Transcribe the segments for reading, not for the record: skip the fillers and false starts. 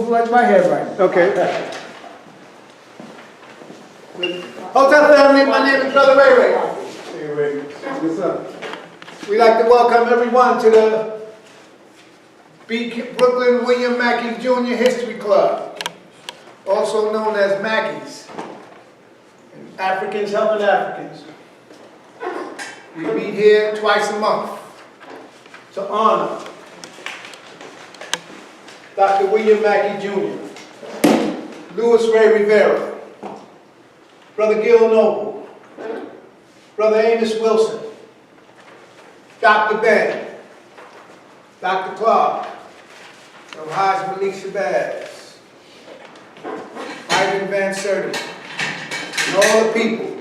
like my handwriting. Okay. Hotel family, my name is Brother Ray Ray. Hey Ray, what's up? We'd like to welcome everyone to the Brooklyn William Mackey Jr. History Club, also known as Mackey's, Africans Helping Africans. We meet here twice a month to honor Dr. William Mackey Jr., Louis Ray Rivera, Brother Gil Noble, Brother Amos Wilson, Dr. Ben, Dr. Clark, Haj Malik Shabazz, Ivan Van Sertima, and all the people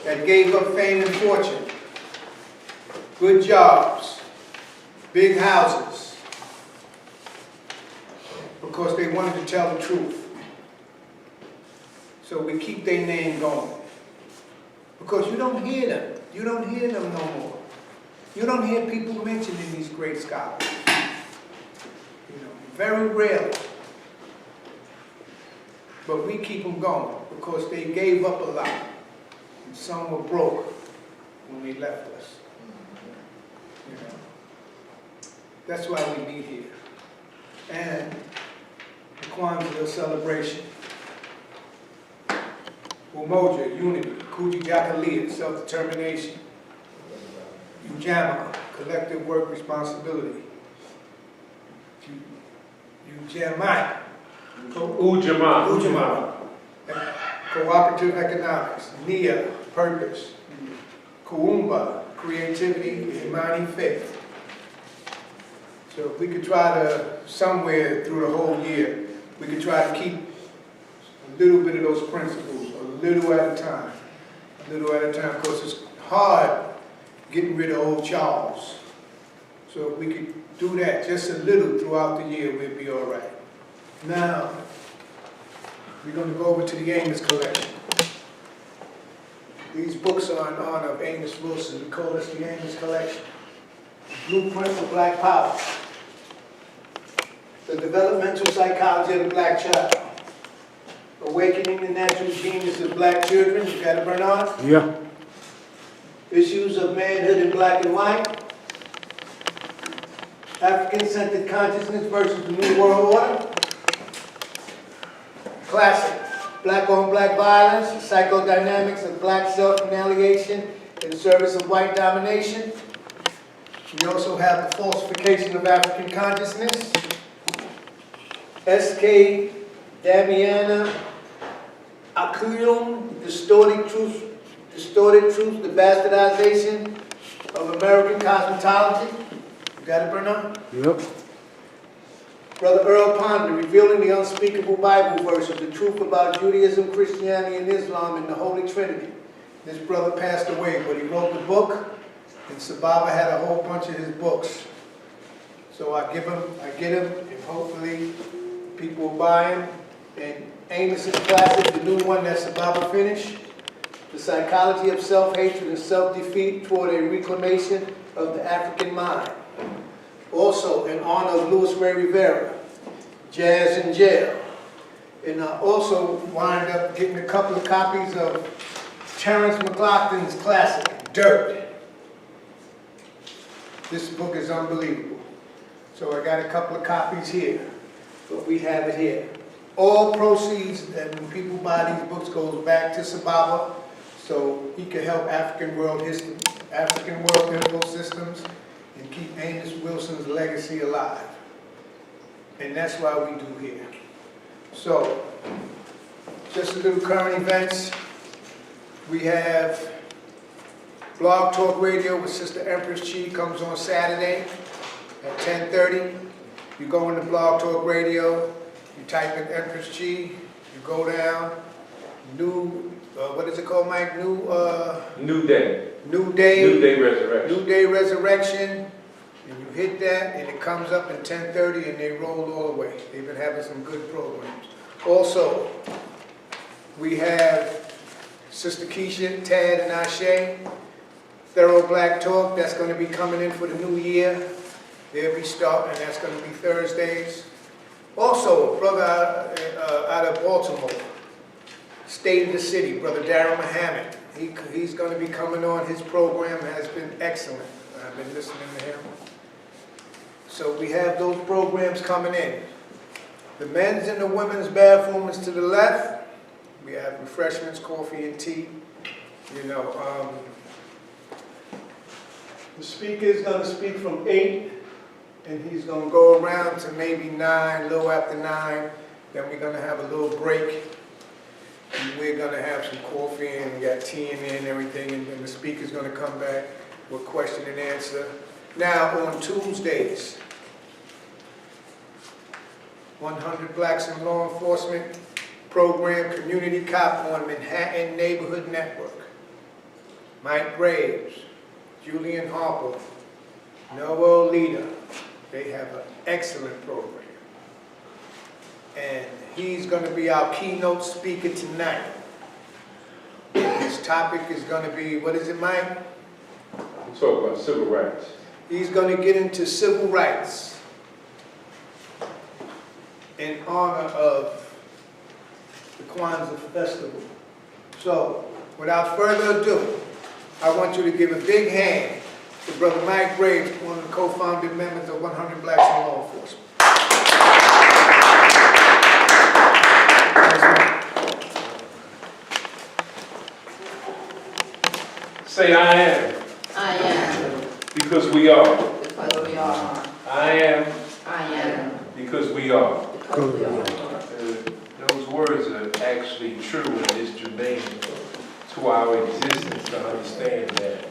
that gave up fame and fortune, good jobs, big houses, because they wanted to tell the truth. So we keep their name going. Because you don't hear them. You don't hear them no more. You don't hear people mentioning these great scholars. You know, very rarely. But we keep them going because they gave up a lot. And some were broke when they left us. You know. That's why we meet here. And the Kwanzaa celebration. Umoja, unity, Kujichagulia, self-determination. Ujamaa, collective work responsibility. Ujamaa. Ujamaa. Cooperative economics. Nia, purpose. Kuumba, creativity, Imani, faith. So if we could try to, somewhere through the whole year, we could try to keep a little bit of those principles, a little at a time, because it's hard getting rid of old Charles. So if we could do that just a little throughout the year, we'd be all right. Now, we're going to go over to the Amos collection. These books are in honor of Amos Wilson. We call this the Amos collection. Blueprint for Black Power. The developmental psychology of the black child. Awakening the natural genius of black children. You got it, Bernard? Yeah. Issues of manhood in black and white. African-centered consciousness versus the New World Order. Classic. Black-on-black violence. Psychodynamics of black self-annihilation in service of white domination. We also have the falsification of African consciousness. S.K. Damiana Akuyum, distorted truth, the bastardization of American cosmetology. You got it, Bernard? Yep. Brother Earl Ponder, revealing the unspeakable Bible verse of the truth about Judaism, Christianity, and Islam in the Holy Trinity. This brother passed away, but he wrote the book, and Sababa had a whole bunch of his books. So I get him, and hopefully people will buy him. And Amos's classic, the new one that Sababa finished, The Psychology of Self-Hatred and Self-Defeat Toward a Reclamation of the African Mind. Also, in honor of Louis Ray Rivera, Jazz in Jail. And I also wind up getting a couple of copies of Terrence McLaughlin's classic, Dirt. This book is unbelievable. So I got a couple of copies here, but we have it here. All proceeds that when people buy these books goes back to Sababa, so he can help African world history, African world info systems, and keep Amos Wilson's legacy alive. And that's why we do here. So, just a little current events. We have Blog Talk Radio with Sister Empress Chi comes on Saturday at 10:30. You go into Blog Talk Radio, you type in Empress Chi, you go down, what is it called, Mike? New Day. New Day. New Day Resurrection. New Day Resurrection. And you hit that, and it comes up at 10:30, and they roll all the way. They've been having some good programs. Also, we have Sister Keisha, Tad, and Ashe. Thorough Black Talk, that's going to be coming in for the new year. They'll be starting, and that's going to be Thursdays. Also, a brother out of Baltimore, State of the City, Brother Darrell Muhammad. He's going to be coming on. His program has been excellent. I've been listening to him. So we have those programs coming in. The men's and the women's bathroom is to the left. We have refreshments, coffee and tea. You know, the speaker is going to speak from 8, and he's going to go around to maybe 9, a little after 9. Then we're going to have a little break. And we're going to have some coffee and we got tea in there and everything. And then the speaker's going to come back with question and answer. Now, on Tuesdays, 100 Blacks in Law Enforcement Program Community Cop on Manhattan Neighborhood Network. Mike Graves, Julian Harper, Noel Lita. They have an excellent program. And he's going to be our keynote speaker tonight. His topic is going to be, what is it, Mike? We talk about civil rights. He's going to get into civil rights in honor of the Kwanzaa festival. So, without further ado, I want you to give a big hand to Brother Mike Graves, one of the co-founding members of 100 Blacks in Law Enforcement. Say I am. I am. Because we are. Because we are. I am. I am. Because we are. Because we are. Those words are actually true and is germane to our existence to understand that.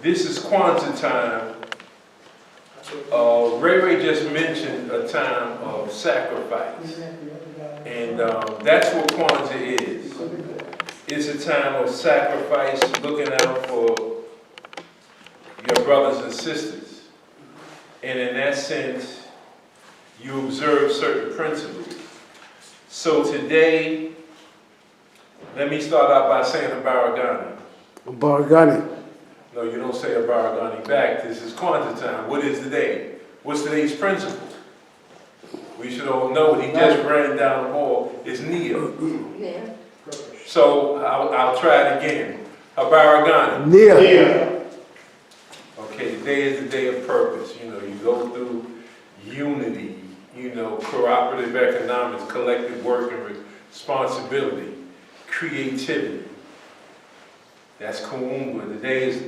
This is Kwanzaa time. Ray just mentioned a time of sacrifice. And that's what Kwanzaa is. It's a time of sacrifice, looking out for your brothers and sisters. And in that sense, you observe certain principles. So today, let me start out by saying a Baragani. Baragani. No, you don't say a Baragani back. This is Kwanzaa time. What is today? What's today's principle? We should all know it. He just ran down the hall. It's Nia. Yeah. So I'll try it again. A Baragani. Nia. Okay, today is the day of purpose. You know, you go through unity, you know, cooperative economics, collective work and responsibility, creativity. That's Kuumba. The day is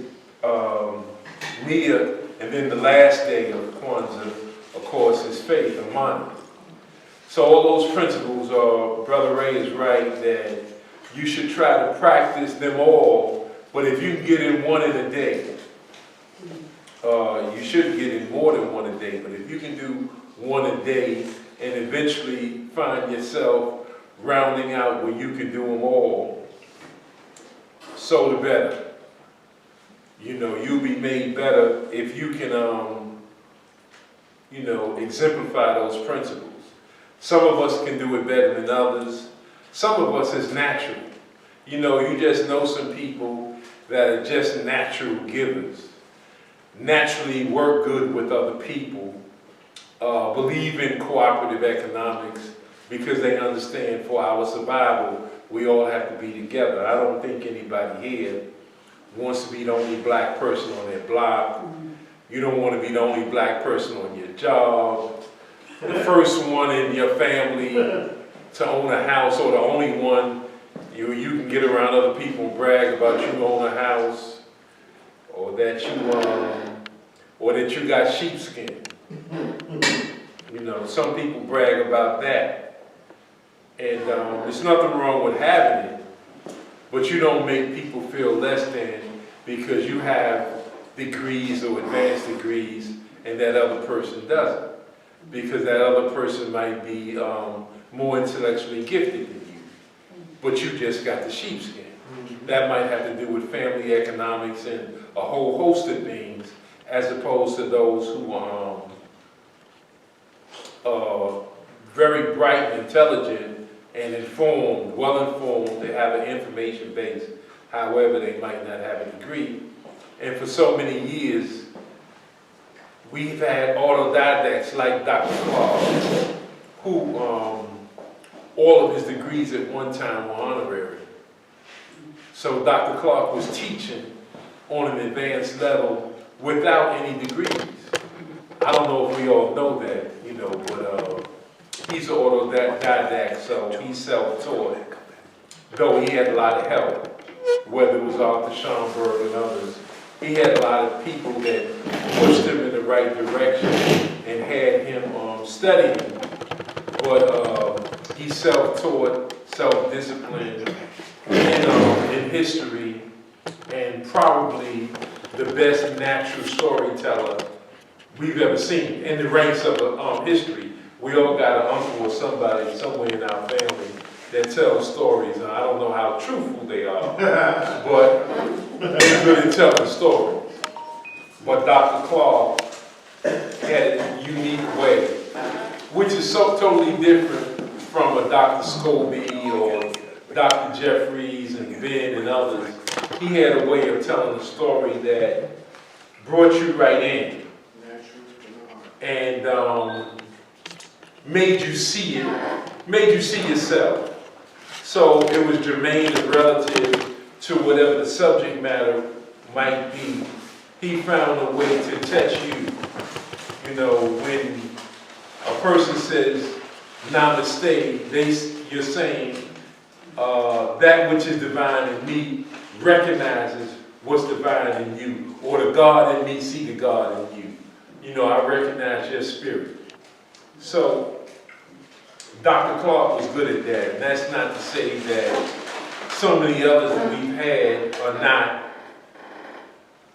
Nia, and then the last day of Kwanzaa, of course, is faith, Amani. So all those principles, Brother Ray is right that you should try to practice them all, but if you can get in one in a day, you should get in more than one a day, but if you can do one a day and eventually find yourself rounding out where you can do them all, so the better. You know, you'll be made better if you can, you know, exemplify those principles. Some of us can do it better than others. Some of us is natural. You know, you just know some people that are just natural givers, naturally work good with other people, believe in cooperative economics because they understand for our survival, we all have to be together. I don't think anybody here wants to be the only black person on their block. You don't want to be the only black person on your job, the first one in your family to own a house, or the only one you can get around other people and brag about you own a house, or that you got sheepskin. You know, some people brag about that, and there's nothing wrong with having it, but you don't make people feel less than because you have degrees or advanced degrees and that other person doesn't, because that other person might be more intellectually gifted than you, but you just got the sheepskin. That might have to do with family economics and a whole host of things, as opposed to those who are very bright and intelligent and informed, well-informed. They have an information base, however, they might not have a degree. And for so many years, We've had autodidacts like Dr. Clark, who all of his degrees at one time were honorary. So Dr. Clark was teaching on an advanced level without any degrees. I don't know if we all know that, you know, but he's an autodidact, so he's self-taught. Though he had a lot of help, whether it was Arthur Schomburg and others. He had a lot of people that pushed him in the right direction and had him studying. But he's self-taught, self-disciplined in history, and probably the best natural storyteller we've ever seen in the ranks of history. We all got an uncle or somebody somewhere in our family that tells stories. Now, I don't know how truthful they are, but they're good at telling stories. But Dr. Clark had a unique way, which is so totally different from a Dr. Scobie or Dr. Jeffries and Ben and others. He had a way of telling a story that brought you right in and made you see it, made you see yourself. So it was germane and relative to whatever the subject matter might be. He found a way to touch you. You know, when a person says namaste, you're saying that which is divine in me recognizes what's divine in you, or the God in me see the God in you. You know, I recognize your spirit. So Dr. Clark was good at that, and that's not to say that some of the others that we've had are not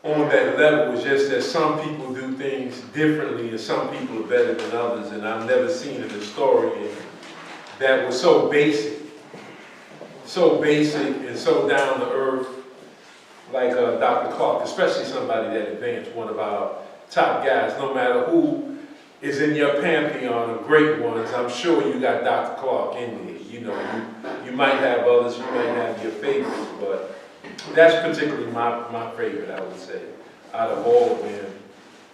on that level. It's just that some people do things differently and some people are better than others, and I've never seen a historian that was so basic and so down to earth like Dr. Clark, especially somebody that advanced, one of our top guys. No matter who is in your pantheon of great ones, I'm sure you got Dr. Clark in there. You know, you might have others, you might have your favorites, but that's particularly my favorite, I would say, out of all of them.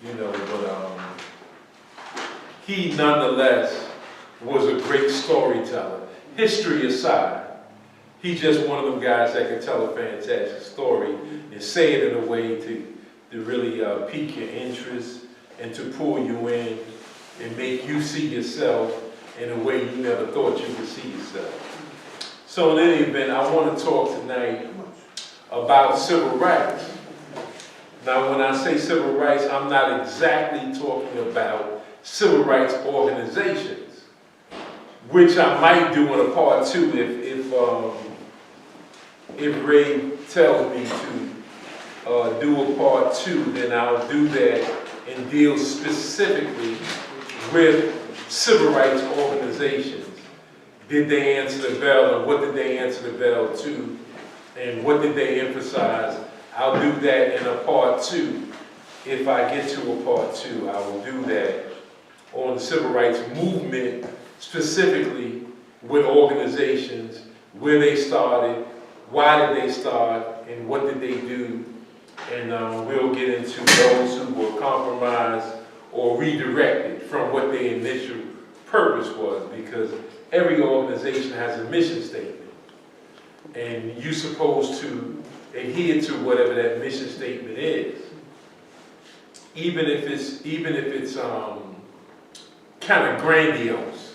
You know, but he nonetheless was a great storyteller. History aside, he's just one of them guys that can tell a fantastic story and say it in a way to really pique your interest and to pull you in and make you see yourself in a way you never thought you could see yourself. So in any event, I want to talk tonight about civil rights. Now, when I say civil rights, I'm not exactly talking about civil rights organizations, which I might do in a part two if Ray tells me to do a part two, then I'll do that and deal specifically with civil rights organizations. Did they answer the bell, and what did they answer the bell to, and what did they emphasize? I'll do that in a part two. If I get to a part two, I will do that on the civil rights movement, specifically with organizations, where they started, why did they start, and what did they do. And we'll get into those who were compromised or redirected from what their initial purpose was, because every organization has a mission statement. And you're supposed to adhere to whatever that mission statement is. Even if it's kind of grandiose,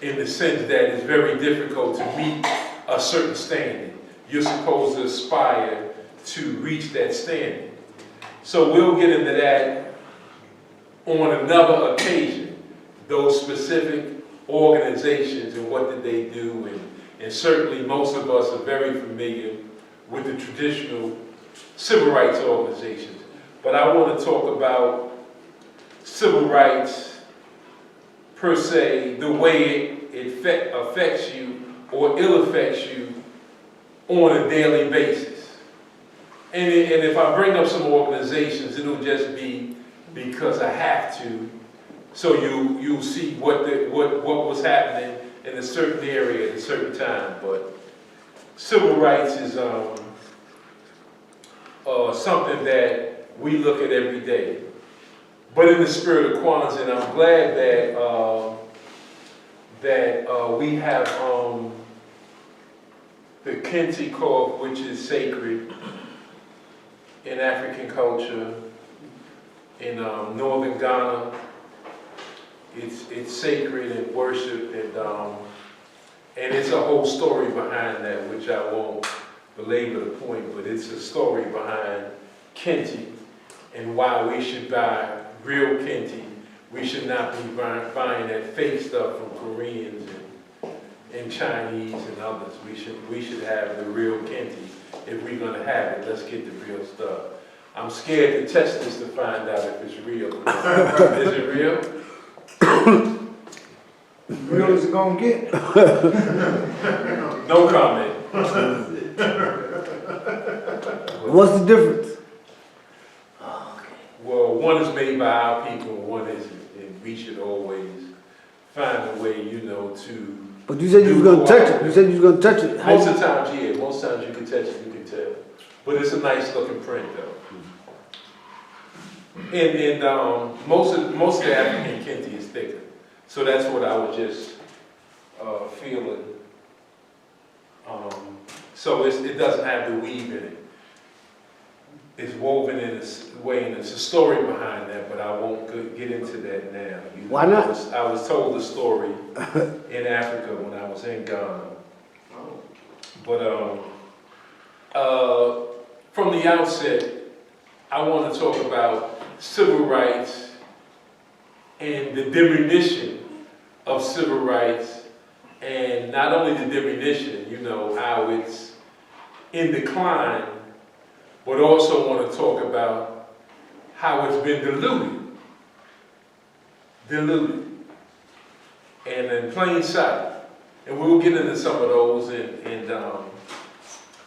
in the sense that it's very difficult to meet a certain standard. You're supposed to aspire to reach that standard. So we'll get into that on another occasion, those specific organizations and what did they do, and certainly most of us are very familiar with the traditional civil rights organizations. But I want to talk about civil rights per se, the way it affects you or ill affects you on a daily basis. And if I bring up some organizations, it'll just be because I have to, so you'll see what was happening in a certain area at a certain time. But civil rights is something that we look at every day. but in the spirit of Kwanzaa, and I'm glad that we have the Kente cloth, which is sacred in African culture. In northern Ghana, it's sacred and worshipped, and it's a whole story behind that, which I won't belabor the point, but it's a story behind Kente and why we should buy real Kente. We should not be buying that fake stuff from Koreans and Chinese and others. We should have the real Kente. If we're gonna have it, let's get the real stuff. I'm scared to test this to find out if it's real. Is it real? Real as it gonna get. No comment. What's the difference? Well, one is made by our people, and one isn't, and we should always find a way, to. But you said you was gonna touch it. You said you was gonna touch it. Most of the times, yeah. Most times you can touch it, you can tell. But it's a nice looking print, though. And most of the African Kente is thicker, so that's what I was just feeling. So it doesn't have the weave in it. It's woven in a way, and there's a story behind that, but I won't get into that now. Why not? I was told the story in Africa when I was in Ghana. But from the outset, I want to talk about civil rights and the diminution of civil rights, and not only the diminution, how it's in decline, but also want to talk about how it's been diluted, and in plain sight. And we'll get into some of those, and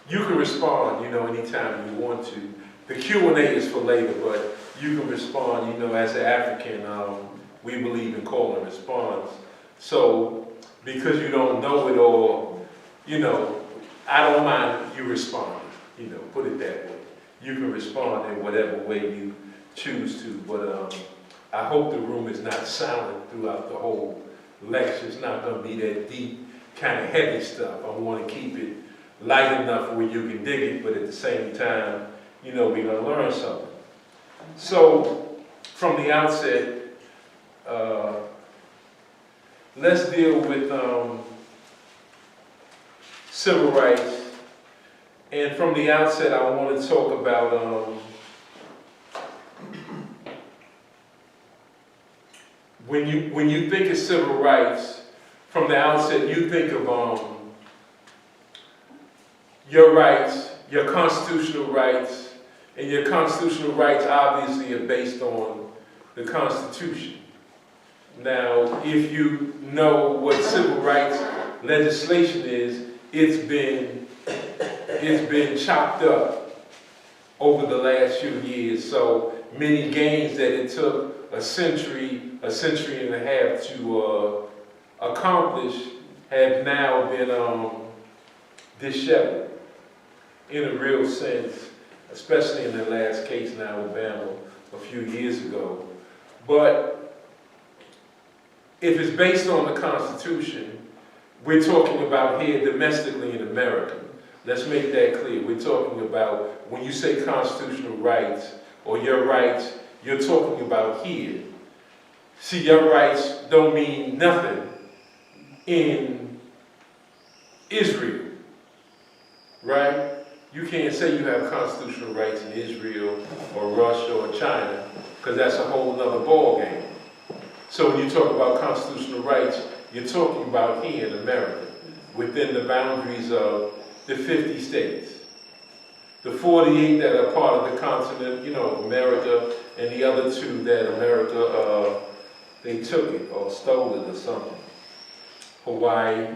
you can respond, anytime you want to. The Q&A is for later, but you can respond, as an African, we believe in call and response. So, because you don't know it all, I don't mind you responding, put it that way. You can respond in whatever way you choose to, but I hope the room is not silent throughout the whole lecture. It's not going to be that deep, kind of heavy stuff. I want to keep it light enough where you can dig it, but at the same time, we're going to learn something. So, from the outset, let's deal with civil rights. And from the outset, I want to talk about when you think of civil rights, from the outset, you think of your rights, your constitutional rights, and your constitutional rights obviously are based on the Constitution. Now, if you know what civil rights legislation is, it's been chopped up over the last few years. So many gains that it took a century and a half to accomplish have now been disheveled in a real sense, especially in the last case in Alabama a few years ago. But if it's based on the Constitution, we're talking about here domestically in America. Let's make that clear. We're talking about, when you say constitutional rights or your rights, you're talking about here. See, your rights don't mean nothing in Israel, right? You can't say you have constitutional rights in Israel or Russia or China, because that's a whole nother ballgame. So when you talk about constitutional rights, you're talking about here in America, within the boundaries of the 50 states. The 48 that are part of the continent, America, and the other 2 that America, they took it or stole it or something. Hawaii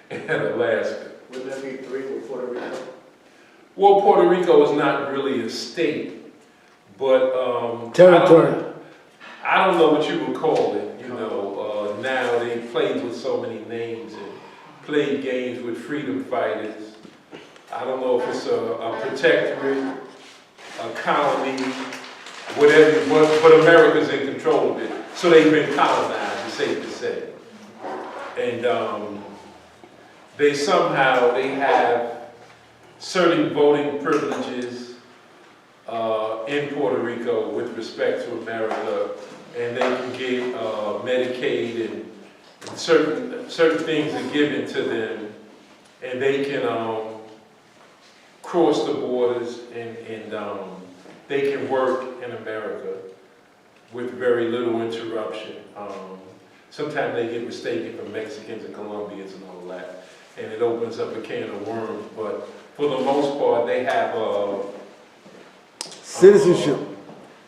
and Alaska. Wouldn't that be 3 with Puerto Rico? Well, Puerto Rico is not really a state, but Territory. I don't know what you would call it. Now they played with so many names and played games with freedom fighters. I don't know if it's a protectorate, a colony. whatever, but America's in control of it. So they've been colonized, it's safe to say. And they have certain voting privileges in Puerto Rico with respect to America, and they can get Medicaid and certain things are given to them, and they can cross the borders and they can work in America with very little interruption. Sometimes they get mistaken for Mexicans and Colombians and all that, and it opens up a can of worms, but for the most part, they have Citizenship.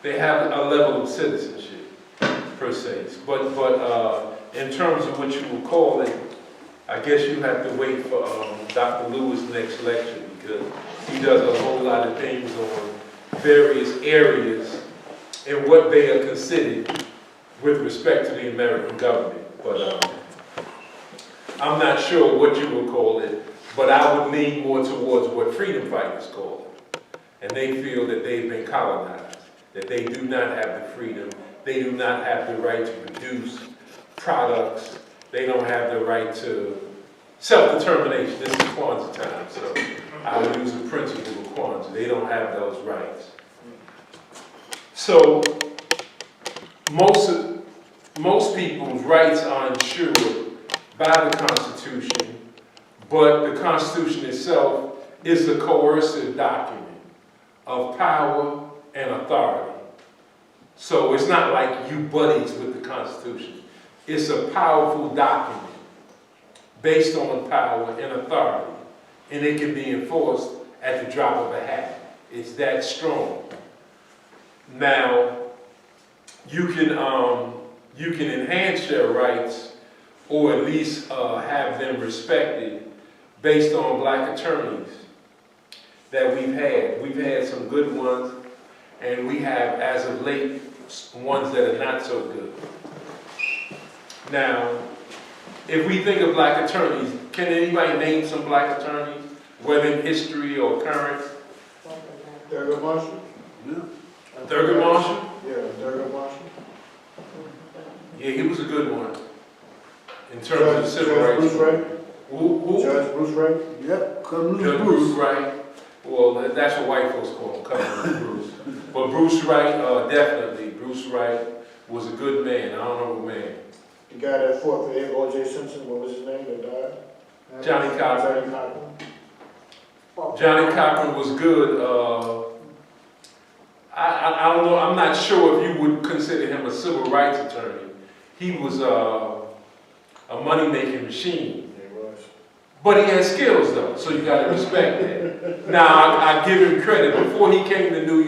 they have a level of citizenship, per se. But in terms of what you would call it, I guess you have to wait for Dr. Lewis' next lecture, because he does a whole lot of things on various areas and what they are considered with respect to the American government. But I'm not sure what you would call it, but I would lean more towards what freedom fighters call it. And they feel that they've been colonized, that they do not have the freedom, they do not have the right to produce products, they don't have the right to self-determination. This is Kwanzaa time, so I would use the principle of Kwanzaa. They don't have those rights. So most people's rights are ensured by the Constitution, but the Constitution itself is a coercive document of power and authority. So it's not like you buddies with the Constitution. It's a powerful document based on power and authority, and it can be enforced at the drop of a hat. It's that strong. Now, you can enhance your rights, or at least have them respected based on black attorneys that we've had. We've had some good ones, and we have, as of late, ones that are not so good. Now, if we think of black attorneys, can anybody name some black attorneys, whether in history or current? Thurgood Marshall? Thurgood Marshall? Yeah, Thurgood Marshall. Yeah, he was a good one in terms of civil rights. Bruce Wright? Who? Judge Bruce Wright? Yep, come Judge loose Bruce Bruce. Wright. Well, that's what white folks call him, Cousin Bruce. But Bruce Wright, definitely. Bruce Wright was a good man, an honorable man. The guy that fought for O.J. Simpson, what was his name that died? Johnny Cochran. Johnny Cochran. Johnny Cochran was good. I don't know, I'm not sure if you would consider him a civil rights attorney. He was a money-making machine. He was. But he had skills though, so you gotta respect that. Now, I give him credit. Before he came to New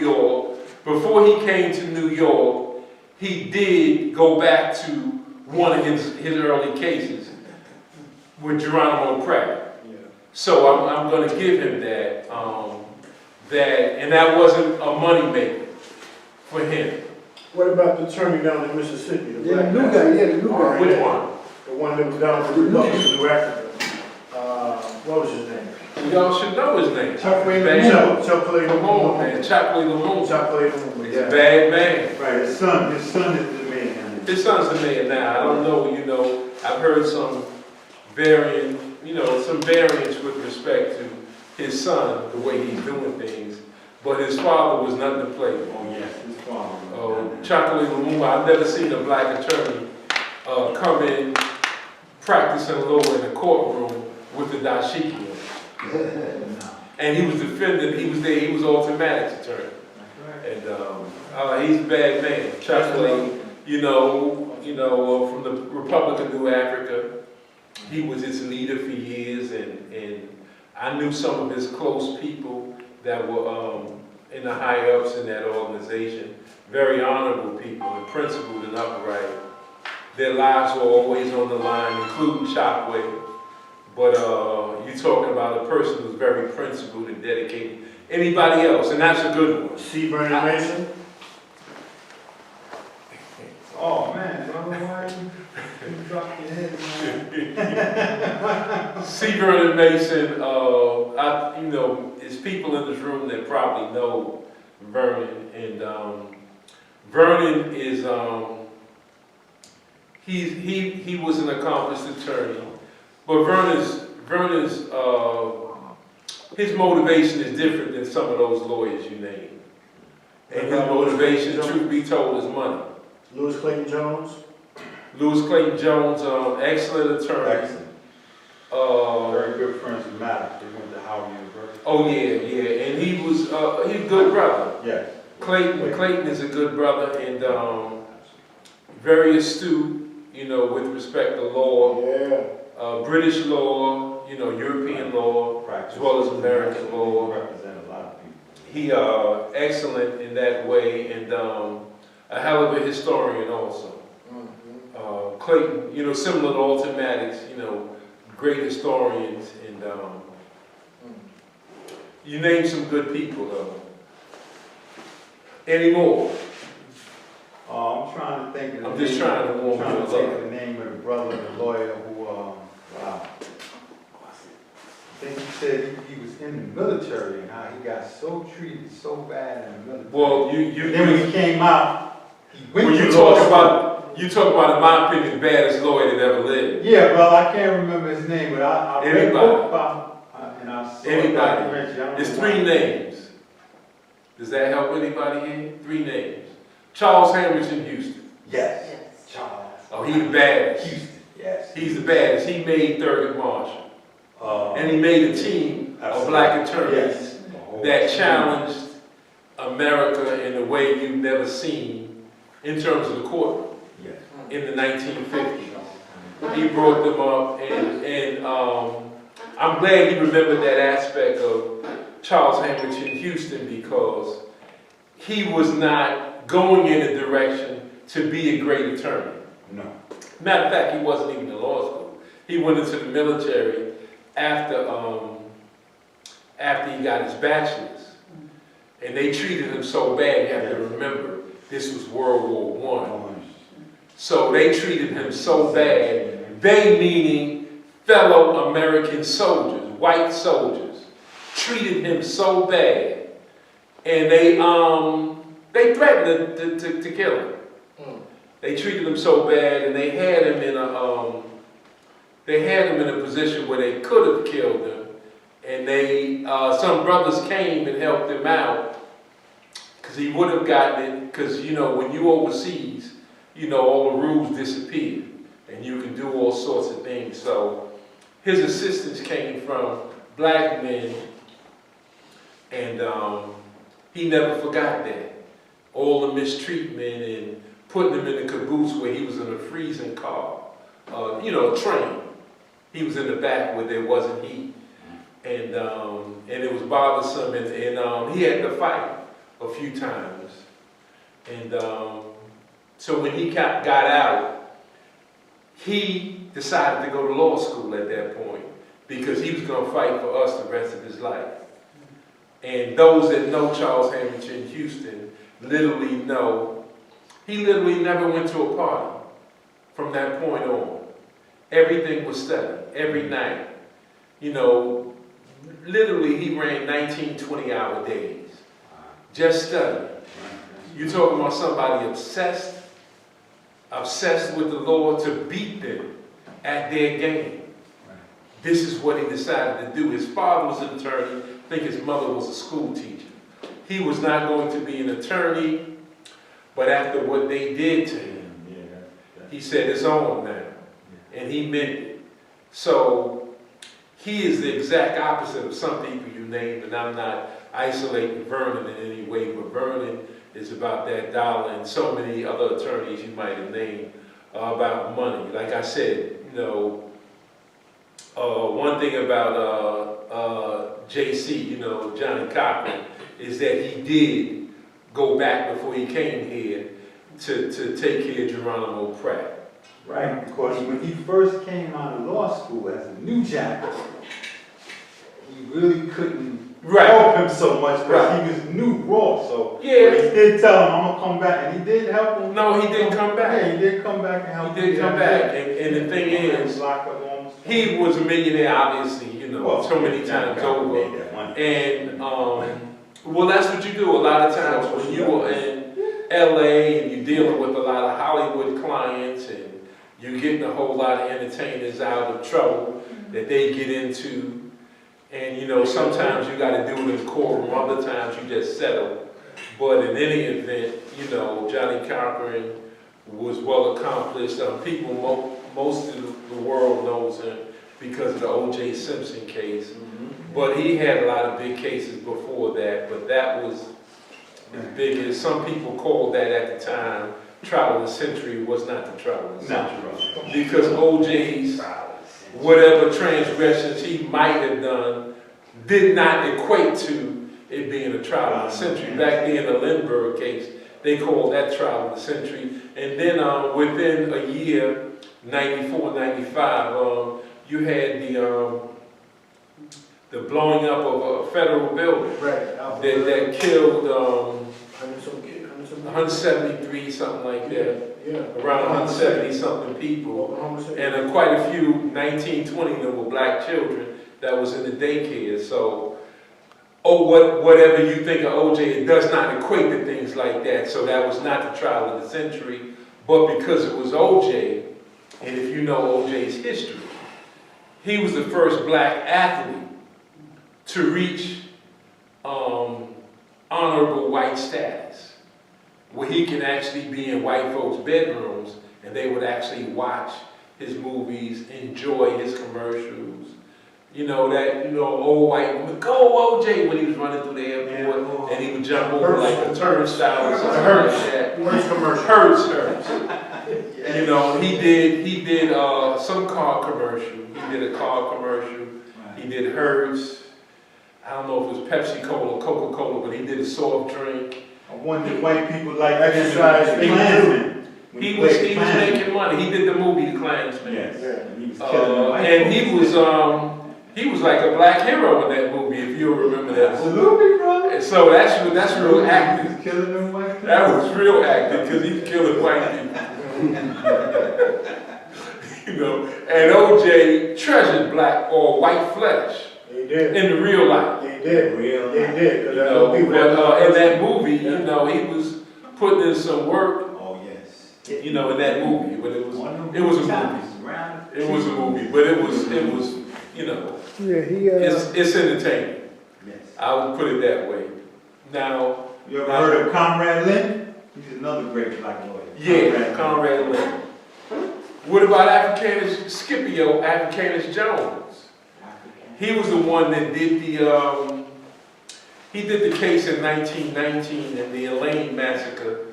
York, he did go back to one of his early cases with Geronimo Pratt. Yeah. So I'm gonna give him that, and that wasn't a money maker for him. What about the attorney down in Mississippi? The Yeah, black the new guy? guy, yeah, the new guy. Which one? The one that was down in the Republic of New Africa. What was his name? Y'all should know his name. Chocolate Bad. Chocolate Come on, man. Chocolate Lumumba. Chocolate Lumumba, He's a yeah. bad man. Right, his son is the man. His son's a man now. I don't know, I've heard some variance with respect to his son, the way he's doing things. But his father was nothing to play with. Oh, yes, his father. Chocolate Lumumba, I've never seen a black attorney come in practicing law in a courtroom with the dashiki on. And he was defending, he was automatics attorney. And he's a bad man. Chocolate, from the Republic of New Africa, he was its leader for years, and I knew some of his close people that were in the high-ups in that organization. Very honorable people and principled and upright. Their lives were always on the line, including Chokwe. But you're talking about a person who's very principled and dedicated. Anybody else, and that's a good one. C. Vernon Mason? Oh, man, why you dropped your head, man? C. Vernon Mason, there's people in this room that probably know Vernon, and Vernon is, he was an accomplished attorney, but Vernon's, his motivation is different than some of those lawyers you named. And his motivation, truth be told, is money. Louis Clayton Jones? Louis Clayton Jones, excellent attorney. Excellent. Very good friends with Maddox. They went to Howard University. Oh yeah, and he was he's a good brother. Yes. Clayton is a good brother and very astute, you know, with respect to law, Yeah. British law, you know, European law, as well as American law. Represent a lot of people. He excellent in that way and a hell of a historian also. Clayton, you know, similar to Alton Maddox, you know, great historians and you name some good people though. Any more? I'm trying to think of the I'm just name. trying to warm I'm trying you to think up. of the name of the brother, the lawyer who, wow. I think he said he was in the military and how he got so treated so bad in the military. Well, Then when he came out, he went when to you law talk school. about, you talk about, in my opinion, the baddest lawyer that ever lived. Yeah, brother, I can't remember his name, but I read a Anybody. book about, and I saw a Anybody. documentary. I don't It's know three why. names. Does that help anybody here? Three names. Charles Hamilton Houston. Yes, Yes. Charles. Oh, he the baddest. Houston, yes. He's the baddest. He made Thurgood Marshall. And he made a team of Absolutely. black attorneys Yes. The whole that team. challenged America in a way you've never seen in terms of the courtroom Yes. in the 1950s. He brought them up and I'm glad he remembered that aspect of Charles Hamilton Houston because he was not going in a direction to be a great attorney. No. Matter of fact, he wasn't even in law school. He went into the military after he got his bachelor's. And they treated him so bad, you have to remember, this was World War I. So they treated him so bad, they meaning fellow American soldiers, white soldiers, treated him so bad, and they threatened to kill him. They treated him so bad, and they had him in a position where they could have killed him, and some brothers came and helped him out, because he would have gotten it, because you know, when you overseas, you know, all the rules disappear, and you can do all sorts of things. So his assistance came from black men, and he never forgot that. All the mistreatment and putting him in the caboose where he was in a freezing car, you know, a train. He was in the back where there wasn't heat, and it was bothersome, and he had to fight a few times, and so when he got out, he decided to go to law school at that point because he was going to fight for us the rest of his life. And those that know Charles Hamilton Houston literally know he literally never went to a party from that point on. Everything was studied every night. You know, literally he ran 19, 20-hour days. Just studying. You're talking about somebody obsessed with the law to beat them at their game. This is what he decided to do. His father was an attorney. I think his mother was a school teacher. He was not going to be an attorney, but after what they did to him, he said it's on now. And he meant it. So he is the exact opposite of some people you named, and I'm not isolating Vernon in any way, but Vernon is about that dollar, and so many other attorneys you might have named about money. Like I said, you know, one thing about JC, you know, Johnny Cochran, is that he did go back before he came here to take care of Geronimo Pratt. Right, because when he first came out of law school as a new jack, he really couldn't help him so much because he was new raw. So Yeah. but he did tell him, I'm gonna come back, and he did help him. No, he did come back. Yeah, he did come back and help He him. did come back, and the thing is, Locked up almost. he was a millionaire, obviously, you know, so many times over. That money. And, well, that's what you do a lot of times when you are in, LA and you're dealing with a lot of Hollywood clients and you're getting a whole lot of entertainers out of trouble that they get into. And you know, sometimes you gotta do it in courtroom, other times you just settle. But in any event, you know, Johnny Cochran was well accomplished. Most of the world knows him because of the O.J. Simpson case. But he had a lot of big cases before that, but that was as big as some people called that at the time. Trial of the century was not the trial of the century. Because O.J.'s whatever transgressions he might have done did not equate to it being a trial of the century. Back then, the Lindbergh case, they called that trial of the century. And then within a year, 94, 95, you had the blowing up of a federal building that killed 173, something like that. Around 170 something people, and quite a few, 19, 20 of them were black children that was in the daycare. So, whatever you think of OJ, it does not equate to things like that. So that was not the trial of the century, but because it was OJ, and if you know OJ's history, he was the first black athlete to reach honorable white status, where he can actually be in white folks' bedrooms and they would actually watch his movies, enjoy his commercials. You know, old white woman, go OJ, when he was running through the airport and he would jump over like a turnstile or something like that. Hertz. You know, he did some car commercial. He did a car commercial. He did Hertz. I don't know if it was Pepsi Cola, Coca-Cola, but he did a soft drink. I wonder white people like exercise. He was making money. He did the movie The Klansman. Yes. And he was and he was like a black hero in that movie, if you remember that. Absolutely, bro. So that's real acting. He was killing them white people. That was real acting because he's killing white people. You know, and OJ treasured black or white flesh. He did. In the real life. He did. Real He did. You know, but in that movie, you know, he was putting in some work. Oh yes. You know, in that movie, but it was a movie. It was a movie, but it was, you know, Yeah, it's entertaining. Yes. I would put it that way. Now, You ever heard of Conrad Lynn? He's another great black lawyer. yeah, Conrad Lynn. What about Africanus Scipio Africanus Jones? He was the one that did the case in 1919 in the Elaine massacre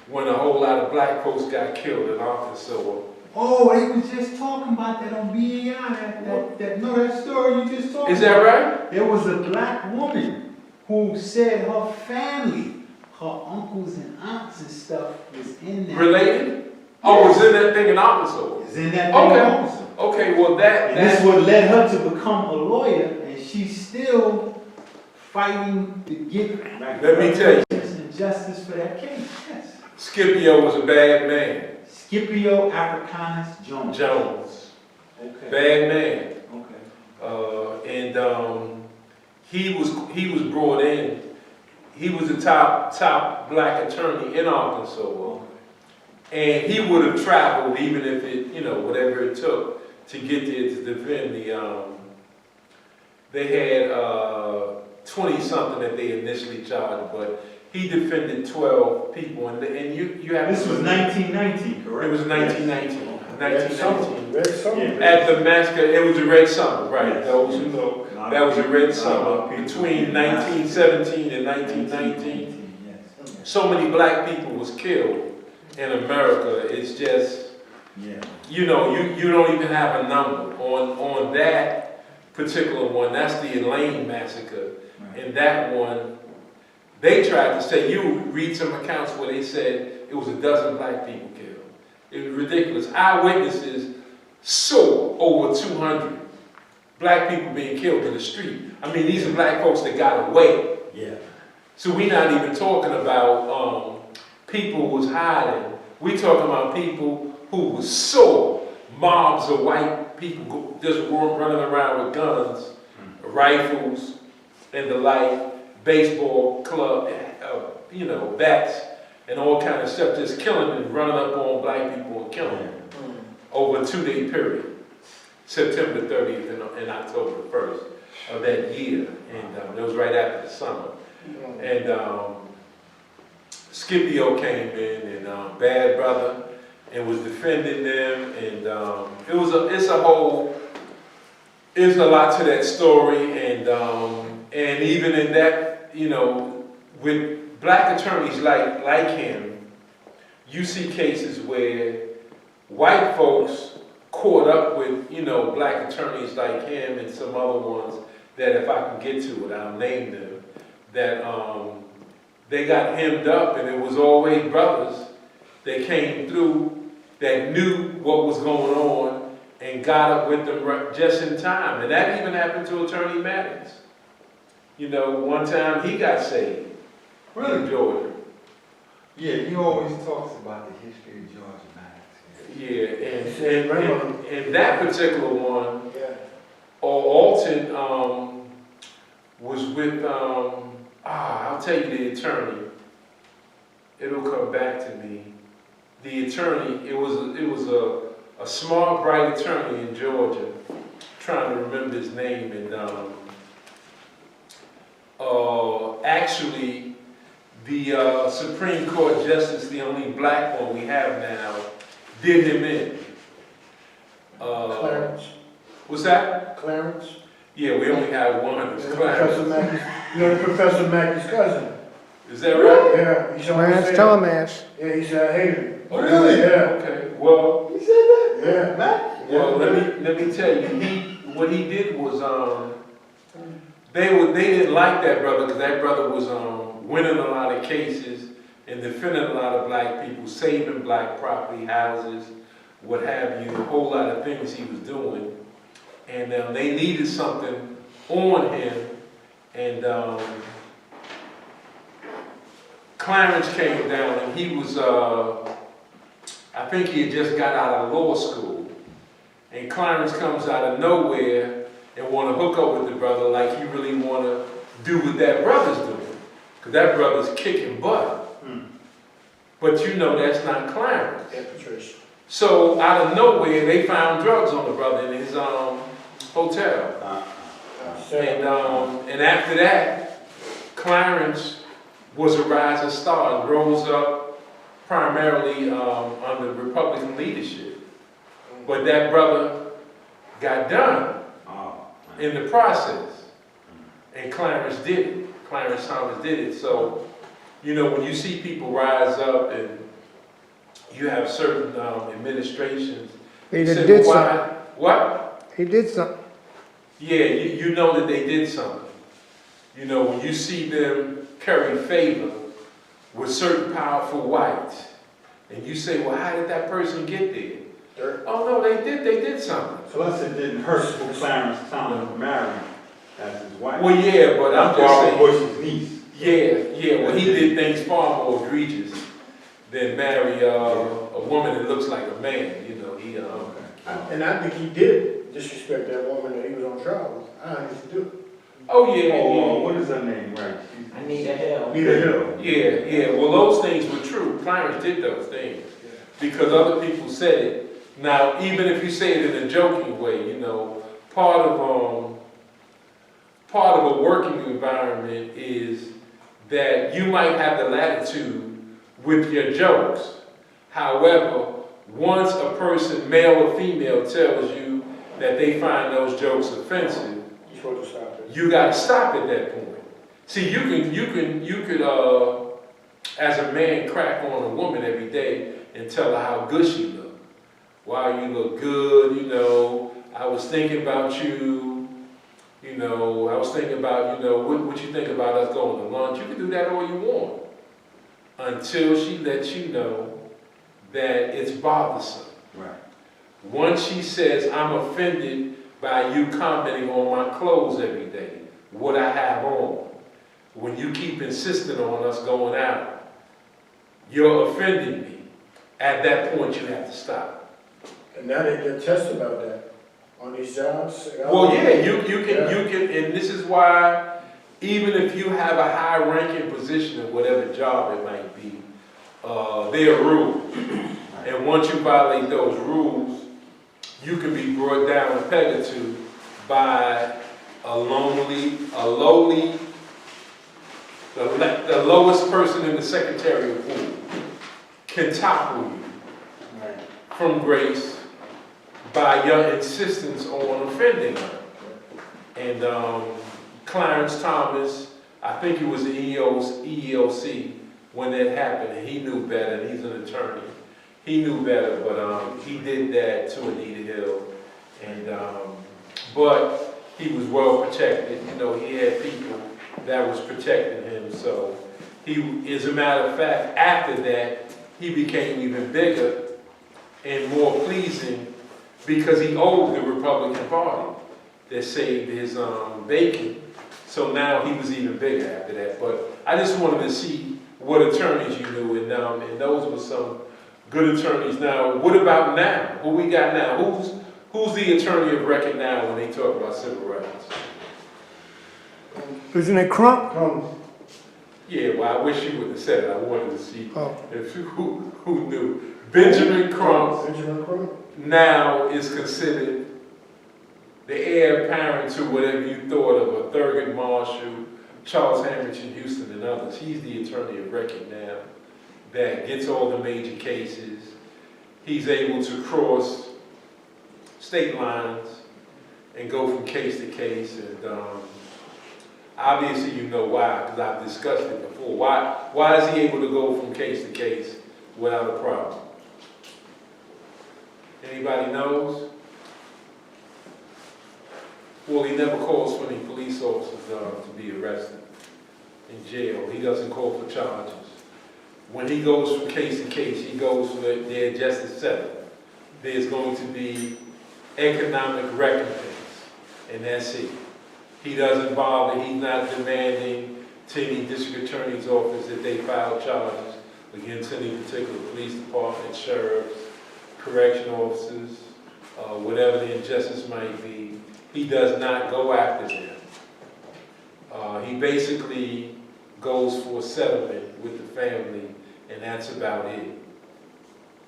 when a whole lot of black folks got killed in Arkansas. Oh, they was just talking about that on BAI. That story you just talked about. Is that right? There was a black woman who said her family, her uncles and aunts and stuff was in that. Related? Oh, was in that thing in Arkansas? Was in that thing in Arkansas. Okay, well And this what led her to become a lawyer, and she's still fighting to get Let me tell you. and justice for that case. Yes. Scipio was a bad man. Scipio Africanus Jones. Okay. Bad man. Okay. And he was brought in. He was the top black attorney in Arkansas, and he would have traveled even if it, you know, whatever it took to get there to defend the. They had 20 something that they initially charged, but he defended 12 people, and you have. This was 1919, correct? It was 1919. 1919. Red Summer. Yeah. At the massacre, it was a red summer, right? Yes. Those who know, that was a red summer between 1917 and 1919. Yes. So many black people was killed in America. It's just, Yeah. you know, you don't even have a number on that particular one. That's the Elaine massacre. Right. And that one, they tried to say, you read some accounts where they said it was a dozen black people killed. It was ridiculous. Eyewitnesses saw over 200 black people being killed in the street. I mean, these are black folks that got away. Yeah. So we're not even talking about people who was hiding. We're talking about people who saw mobs of white people just running around with guns, rifles, and the like, baseball club, you know, bats. and all kind of stuff, just killing and running up on black people and killing them over a 2-day period, September 30th and October 1st of that year. And it was right after the summer. And Scipio came in and Bad Brother and was defending them. And it's a lot to that story. And even in that, you know, with black attorneys like him, you see cases where white folks caught up with, you know, black attorneys like him and some other ones that, if I can get to it, I'll name them, that they got hemmed up, and it was always brothers that came through that knew what was going on and got up with them just in time. And that even happened to Attorney Maddox. You know, one time he got saved in Georgia. Yeah, he always talks about the history of Georgia Maddox. Yeah, and that particular one, Yeah. Alton was with, I'll tell you the attorney. It'll come back to me. The attorney, it was a smart, bright attorney in Georgia. Trying to remember his name, and actually, the Supreme Court Justice, the only black one we have now, did him in. Clarence. What's that? Clarence. Yeah, we only have one. It's Professor Clarence. Mackey's, you know, Professor Mackey's cousin. Is that right? Yeah, he's on Clarence Thomas. Yeah, he's hated. Oh, Really? Yeah. Okay. Well, He said that? Yeah. Matt? well, let me tell you. What he did was they didn't like that brother, because that brother was winning a lot of cases and defending a lot of black people, saving black property, houses, what have you, a whole lot of things he was doing. And they needed something on him, and Clarence came down, and he was, I think he had just got out of law school, and Clarence comes out of nowhere and want to hook up with the brother like he really want to do what that brother's doing, because that brother's kicking butt. But you know that's not Clarence. Yeah, Patricia. So out of nowhere, they found drugs on the brother in his hotel. And after that, Clarence was a rising star and rose up primarily under Republican leadership. But that brother got done in the process. And Clarence did it. Clarence Thomas did it. So, you know, when you see people rise up and you have certain administrations. He you say, did well, something. What? He did something. Yeah, you know that they did something. You know, when you see them curry favor with certain powerful whites, and you say, well, how did that person get there? Dirt. Oh no, they did something. Plus it didn't hurt for Clarence Thomas marrying as his wife. Well, yeah, but I'm just Barbara saying. Bush's niece. Yeah, well, he did things far more egregious than marry a woman that looks like a man. You know, he And I think he did disrespect that woman that he was on trial with. I used to do it. Oh yeah, Oh, what is her name, right? I need a help. Nita Hill. yeah. Well, those things were true. Clarence did those things because other people said it. Now, even if you say it in a joking way, you know, part of a working environment is that you might have the latitude with your jokes. However, once a person, male or female, tells you that they find those jokes offensive, You're supposed to stop it. you got to stop at that point. See, you could, as a man, crack on a woman every day and tell her how good she look. Wow, you look good. You know, I was thinking about you. You know, I was thinking about, you know, what you think about us going to lunch. You can do that all you want until she lets you know that it's bothersome. Right. Once she says, I'm offended by you commenting on my clothes every day, what I have on. When you keep insisting on us going out, you're offending me. At that point, you have to stop. And now they get tested about that on these jobs. Well, yeah, you can, and this is why, even if you have a high-ranking position in whatever job it might be, there are rules. And once you violate those rules, you can be brought down a peg or two by the lowest person in the secretarial pool can topple you from grace by your insistence on offending her. And Clarence Thomas, I think it was the EEOC when that happened, and he knew better. He's an attorney. He knew better, but he did that to Anita Hill. And but he was well protected. You know, he had people that was protecting him. So he, as a matter of fact, after that, he became even bigger and more pleasing because he owed the Republican Party that saved his bacon. So now he was even bigger after that. But I just wanted to see what attorneys you knew, and those were some good attorneys. Now, what about now? Who we got now? Who's the attorney of record now when they talk about civil rights? Isn't it Crump? Yeah, well, I wish you would have said it. I wanted to see Oh. if who knew. Benjamin Crump Benjamin Crump? now is considered the heir apparent to whatever you thought of a Thurgood Marshall, Charles Hamilton Houston, and others. He's the attorney of record now that gets all the major cases. He's able to cross state lines and go from case to case. And obviously you know why, because I've discussed it before. Why is he able to go from case to case without a problem? Anybody knows? Well, he never calls for any police officers to be arrested in jail. He doesn't call for charges. When he goes from case to case, he goes for their justice settled. There's going to be economic recompense, and that's it. He doesn't bother. He's not demanding to any district attorney's office that they file charges against any particular police department, sheriffs, correctional officers, whatever the injustice might be. He does not go after them. He basically goes for a settlement with the family, and that's about it.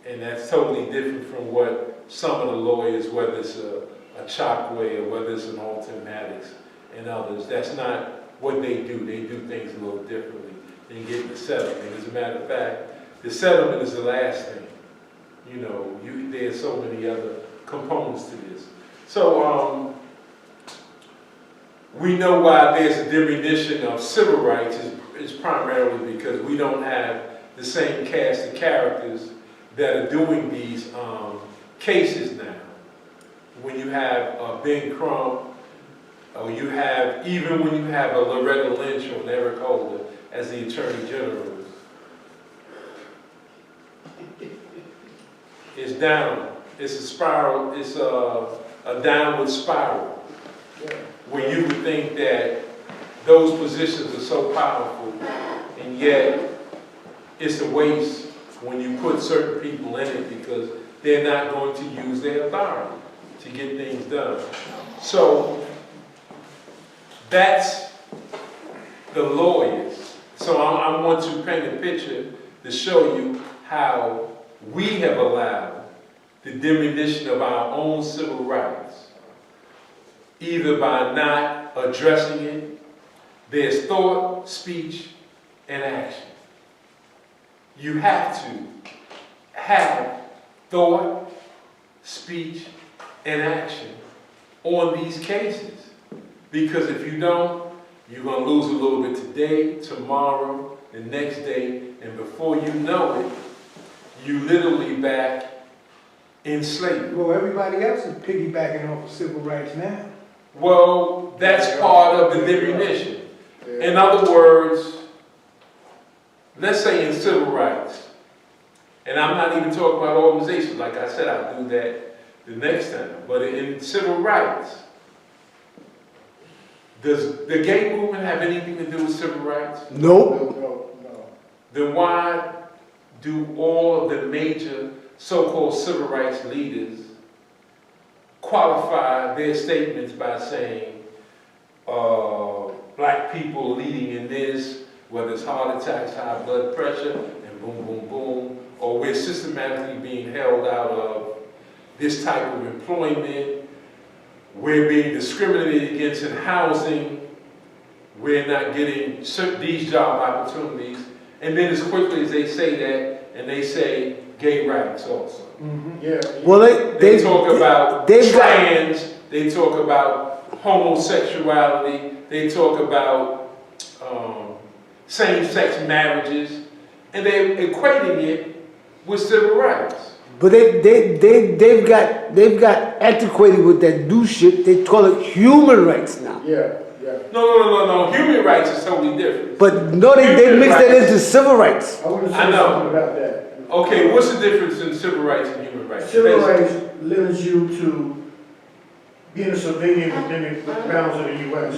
And that's totally different from what some of the lawyers, whether it's a Chockway or whether it's an Alton Maddox and others, that's not what they do. They do things a little differently than getting the settlement. As a matter of fact, the settlement is the last thing. You know, there's so many other components to this. So we know why there's a diminution of civil rights is primarily because we don't have the same cast of characters that are doing these cases now. When you have Ben Crump, or you have, even when you have a Loretta Lynch or an Eric Holder as the Attorney General, it's down. It's a spiral, it's a downward spiral. Where you would think that those positions are so powerful, and yet it's a waste when you put certain people in it because they're not going to use their authority to get things done. So that's the lawyers. So I want to paint a picture to show you how we have allowed the diminution of our own civil rights, either by not addressing it. There's thought, speech, and action. You have to have thought, speech, and action on these cases. Because if you don't, you're going to lose a little bit today, tomorrow, the next day, and before you know it, you literally back in slavery. Well, everybody else is piggybacking off of civil rights now. Well, that's part of the diminution. In other words, let's say in civil rights, and I'm not even talking about organizations, like I said, I'll do that the next time, but in civil rights, does the gay movement have anything to do with civil rights? Nope. No. Then why do all of the major so-called civil rights leaders qualify their statements by saying black people leading in this, whether it's heart attacks, high blood pressure, and boom, boom, boom, or we're systematically being held out of this type of employment, we're being discriminated against in housing, we're not getting these job opportunities, and then as quickly as they say that, and they say gay rights also. Yeah. Well, They talk about they've got, trans, they talk about homosexuality, they talk about same-sex marriages, and they're equating it with civil rights. but they've got antiquated with that new shit. They call it human rights now. Yeah, yeah. No. Human rights is totally different. But no, they Human mix that rights. into civil rights. I want to I say know. something about that. Okay, what's the difference in civil rights and human rights? Civil rights limits you to being a civilian within the bounds of the U.S.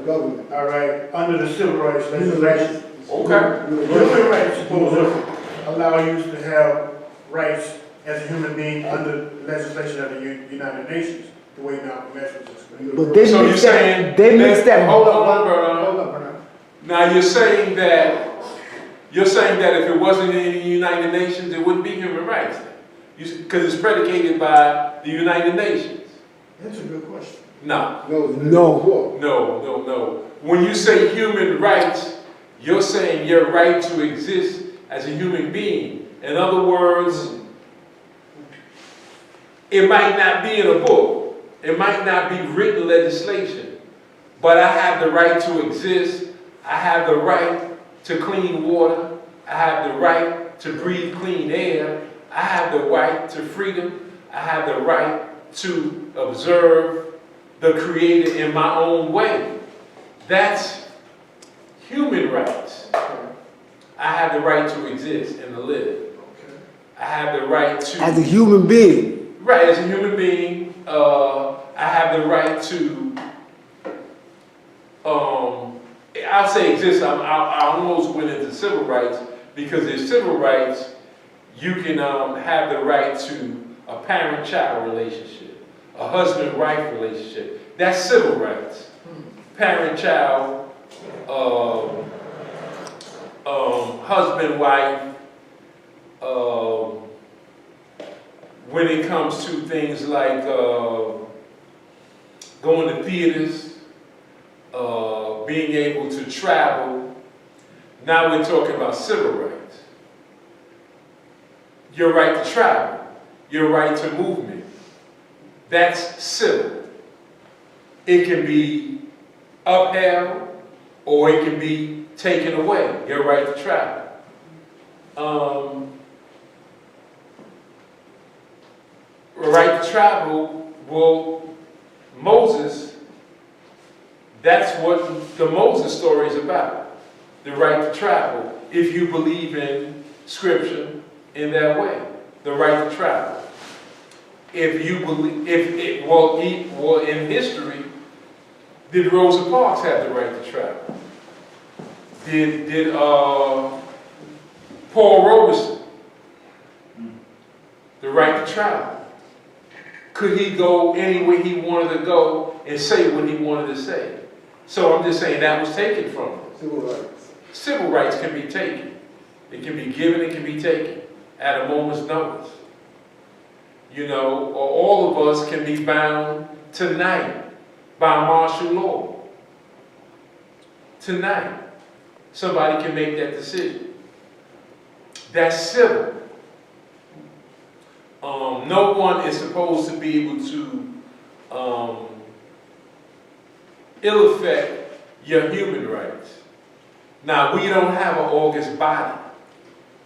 Government. All right, under the civil rights legislation. Okay. Human rights supposed to allow you to have rights as a human being under the legislation of the United Nations, the way Malcolm X was explaining. But they So you're mix saying that. They mix that. Hold on, Bernard. Hold up, Bernard. Now you're saying that if it wasn't in the United Nations, it wouldn't be human rights, because it's predicated by the United Nations. That's a good question. No. No. When you say human rights, you're saying your right to exist as a human being. In other words, it might not be in a book, it might not be written legislation, but I have the right to exist, I have the right to clean water, I have the right to breathe clean air, I have the right to freedom, I have the right to observe the Creator in my own way. That's human rights. I have the right to exist and to live. I have the right to... As a human being. Right, as a human being, I have the right to... I'll say exist. I almost went into civil rights, because there's civil rights. You can have the right to a parent-child relationship, a husband-wife relationship. That's civil rights. Parent-child, husband-wife. When it comes to things like going to theaters, being able to travel. Now we're talking about civil rights. Your right to travel, your right to movement. That's civil. It can be upheld or it can be taken away, your right to travel. Right to travel, well, Moses, that's what the Moses story is about. The right to travel, if you believe in Scripture in that way. The right to travel. If you believe, in history, did Rosa Parks have the right to travel? Did Paul Robeson, the right to travel? Could he go anywhere he wanted to go and say what he wanted to say? So I'm just saying that was taken from him. Civil rights. Civil rights can be taken. It can be given, it can be taken at a moment's notice. You know, or all of us can be bound tonight by martial law. Tonight. Somebody can make that decision. That's civil. No one is supposed to be able to ill affect your human rights. Now, we don't have an august body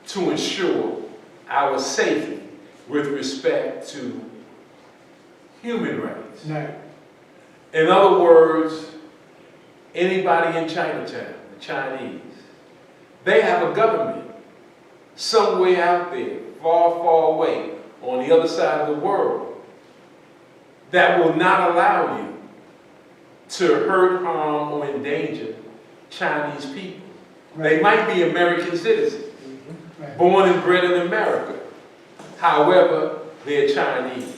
to ensure our safety with respect to human rights. Right. In other words, anybody in Chinatown, the Chinese, they have a government somewhere out there, far, far away, on the other side of the world, that will not allow you to hurt, harm, or endanger Chinese people. They might be American citizens, born and bred in America. However, they're Chinese.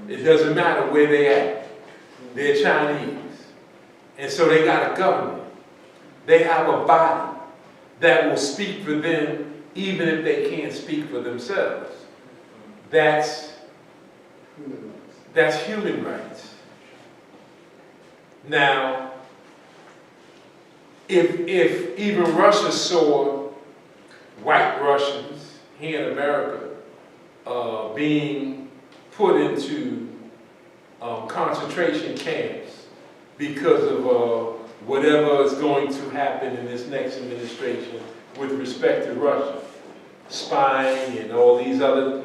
It doesn't matter where they're at. They're Chinese. And so they got a government. They have a body that will speak for them even if they can't speak for themselves. That's human rights. Now, if even Russia saw white Russians here in America being put into concentration camps because of whatever is going to happen in this next administration with respect to Russia, spying and all these other,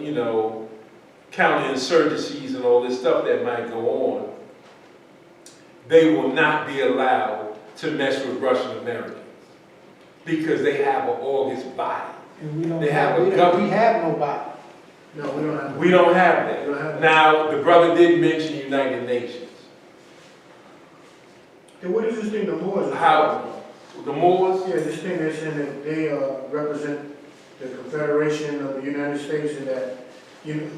counterinsurgencies and all this stuff that might go on, they will not be allowed to mess with Russian Americans because they have an august body. They have a government. We have nobody. No, we don't have. We don't have We don't have that. that. Now, the brother did mention United Nations. Then what is this thing, the Moors? How, the Moors? Yeah, this thing that's saying that they represent the Confederation of the United States and that,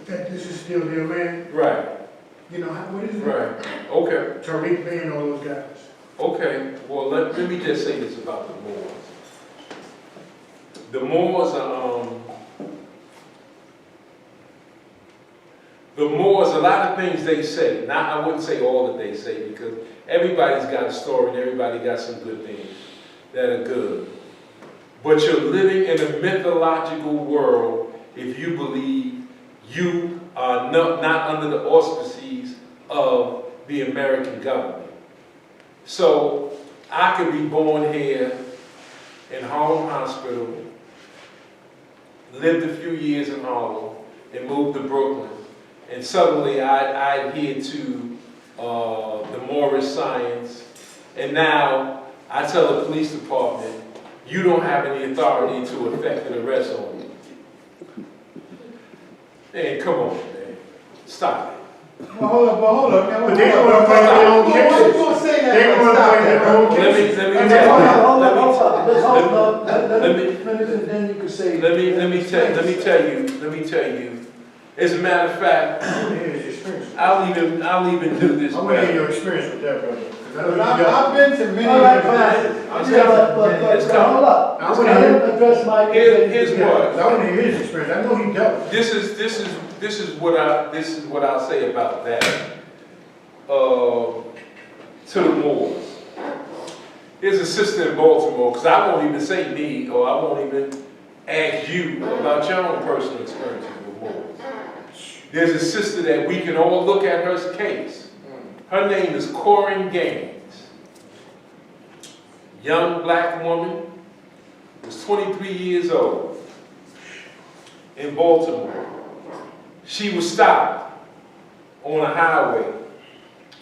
that this is still their land. Right, What is it? right. Okay, Tariq Bey and all those guys. okay. Well, let me just say this about the Moors. The Moors are, a lot of things they say, I wouldn't say all that they say because everybody's got a story and everybody got some good things that are good. But you're living in a mythological world if you believe you are not under the auspices of the American government. So I could be born here in Harlem Hospital, lived a few years in Harlem, and moved to Brooklyn. And suddenly I adhere to the Moorish science. And now I tell the police department, you don't have any authority to effect an arrest on me. Man, come on, man. Stop it. Well, hold up. But they don't want to fight their own cases. What you gonna say that? They don't want to fight their own Let cases. me Hold tell you. up. Let's hold up. Let me- Then you can say. Let me tell you. As a matter of fact, I want to hear his experience. I'll even do this I want to hear better. your experience with that, brother. 'Cause I know you I've got. been to many All right, classes. fine. Yeah, but hold up. I want to hear. Address my. Here's what. I want to hear his experience. I know he dealt with it. This is what I'll say about that. To the Moors. There's a sister in Baltimore, because I won't even say me, or I won't even ask you about your own personal experiences with Moors. There's a sister that we can all look at her case. Her name is Corinne Gaines. Young black woman, was 23 years old, in Baltimore. She was stopped on a highway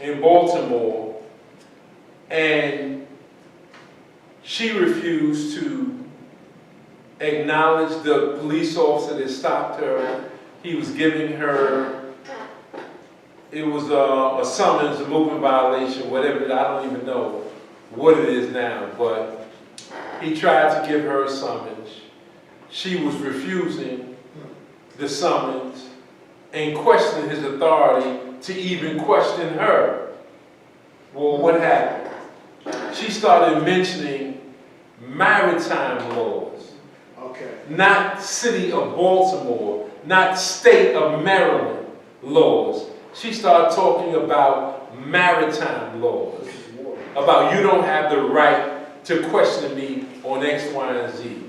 in Baltimore, and she refused to acknowledge the police officer that stopped her. He was giving her, it was a summons, a movement violation, whatever, I don't even know what it is now, but he tried to give her a summons. She was refusing the summons and questioning his authority to even question her. Well, what happened? She started mentioning maritime laws. Okay. Not city of Baltimore, not state of Maryland laws. She started talking about maritime laws. About you don't have the right to question me on X, Y, and Z.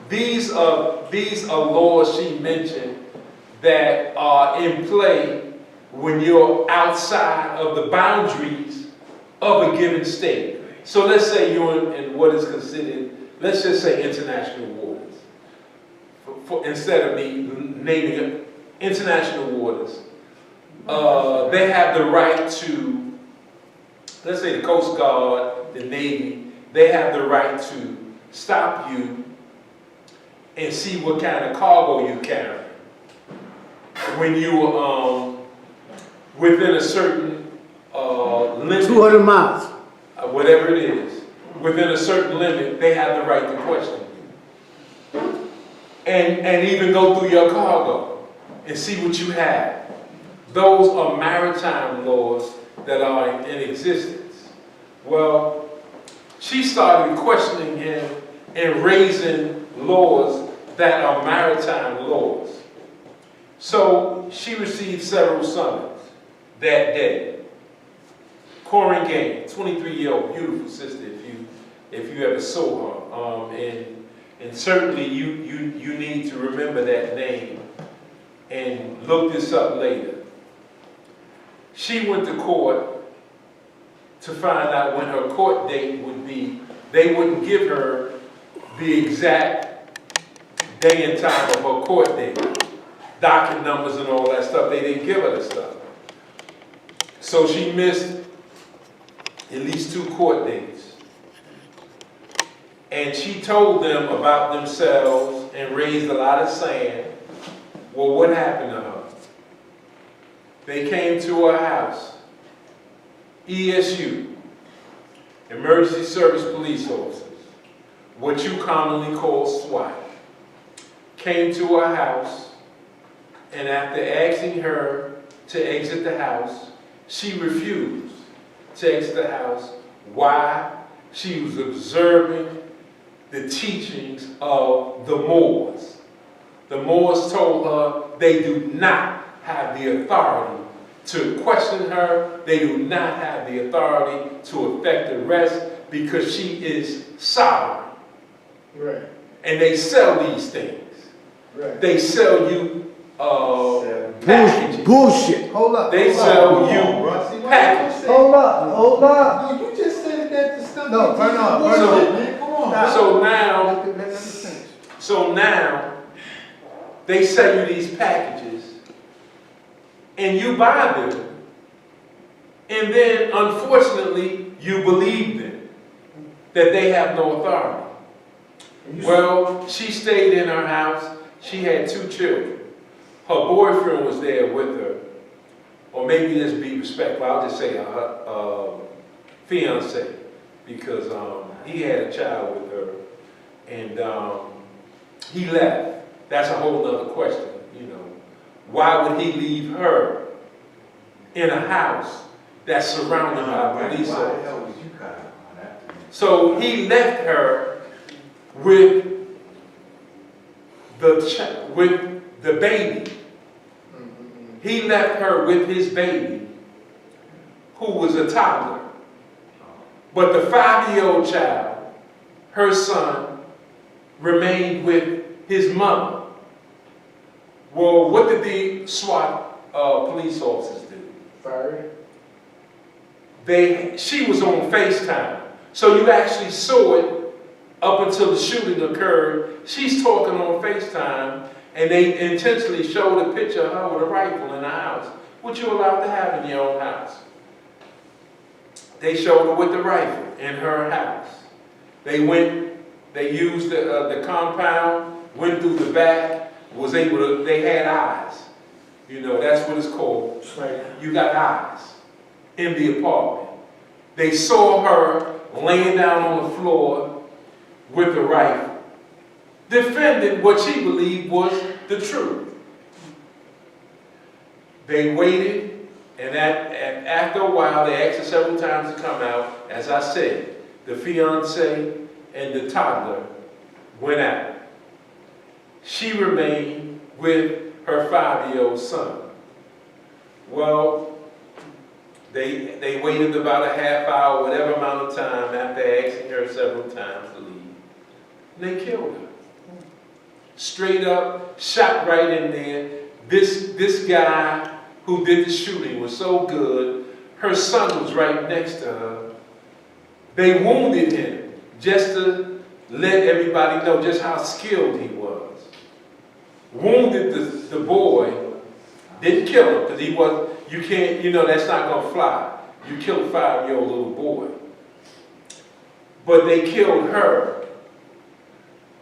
These are laws she mentioned that are in play when you're outside of the boundaries of a given state. So let's say you're in what is considered, let's just say international waters. Instead of me naming it international waters, they have the right to, let's say the Coast Guard, the Navy, they have the right to stop you and see what kind of cargo you carry. When you within a certain limit, 200 miles. Whatever it is, within a certain limit, they have the right to question you. And even go through your cargo and see what you have. Those are maritime laws that are in existence. Well, she started questioning him and raising laws that are maritime laws. So she received several summons that day. Corinne Gaines, 23-year-old, beautiful sister, if you ever saw her. And certainly you need to remember that name and look this up later. She went to court to find out when her court date would be. They wouldn't give her the exact day and time of her court date, docket numbers and all that stuff. They didn't give her the stuff. So she missed at least 2 court dates. And she told them about themselves and raised a lot of sand. Well, what happened to her? They came to her house. ESU, Emergency Service Police Officers, what you commonly call SWAT, came to her house, and after asking her to exit the house, she refused to exit the house. Why? She was observing the teachings of the Moors. The Moors told her they do not have the authority to question her. They do not have the authority to effect arrest because she is sovereign. Right, And they sell these things. right. They sell you packages. Bullshit. Hold up. They hold sell up. you packages. Hold up. No, you just said that the stuff. No, burn on, burn on. Man, come on. Stop. So now, Let them finish. So now, they sell you these packages, and you buy them, and then, unfortunately, you believe them, that they have no authority. Well, she stayed in her house. She had 2 children. Her boyfriend was there with her, or maybe let's be respectful, I'll just say her fiance, because he had a child with her, and he left. That's a whole other question, you know. Why would he leave her in a house that's surrounded by police Why the officers? hell was you caught up on that? So he left her with the baby. He left her with his baby, who was a toddler. But the 5-year-old child, her son, remained with his mother. Well, what did the SWAT police officers do? Fired. She was on FaceTime. So you actually saw it up until the shooting occurred. She's talking on FaceTime, and they intentionally showed a picture of her with a rifle in the house, which you're allowed to have in your own house. They showed her with the rifle in her house. They used the compound, went through the back, they had eyes. You know, that's what it's called. You got eyes in the apartment. They saw her laying down on the floor with a rifle, defending what she believed was the truth. They waited, and after a while, they asked her several times to come out. As I said, the fiance and the toddler went out. She remained with her 5-year-old son. Well, they waited about a half hour, whatever amount of time, after asking her several times to leave. And they killed her. Straight up, shot right in there. This guy who did the shooting was so good. Her son was right next to her. They wounded him just to let everybody know just how skilled he was. Wounded the boy, didn't kill him, because he was, you can't, you know, that's not going to fly. You kill a 5-year-old little boy. But they killed her.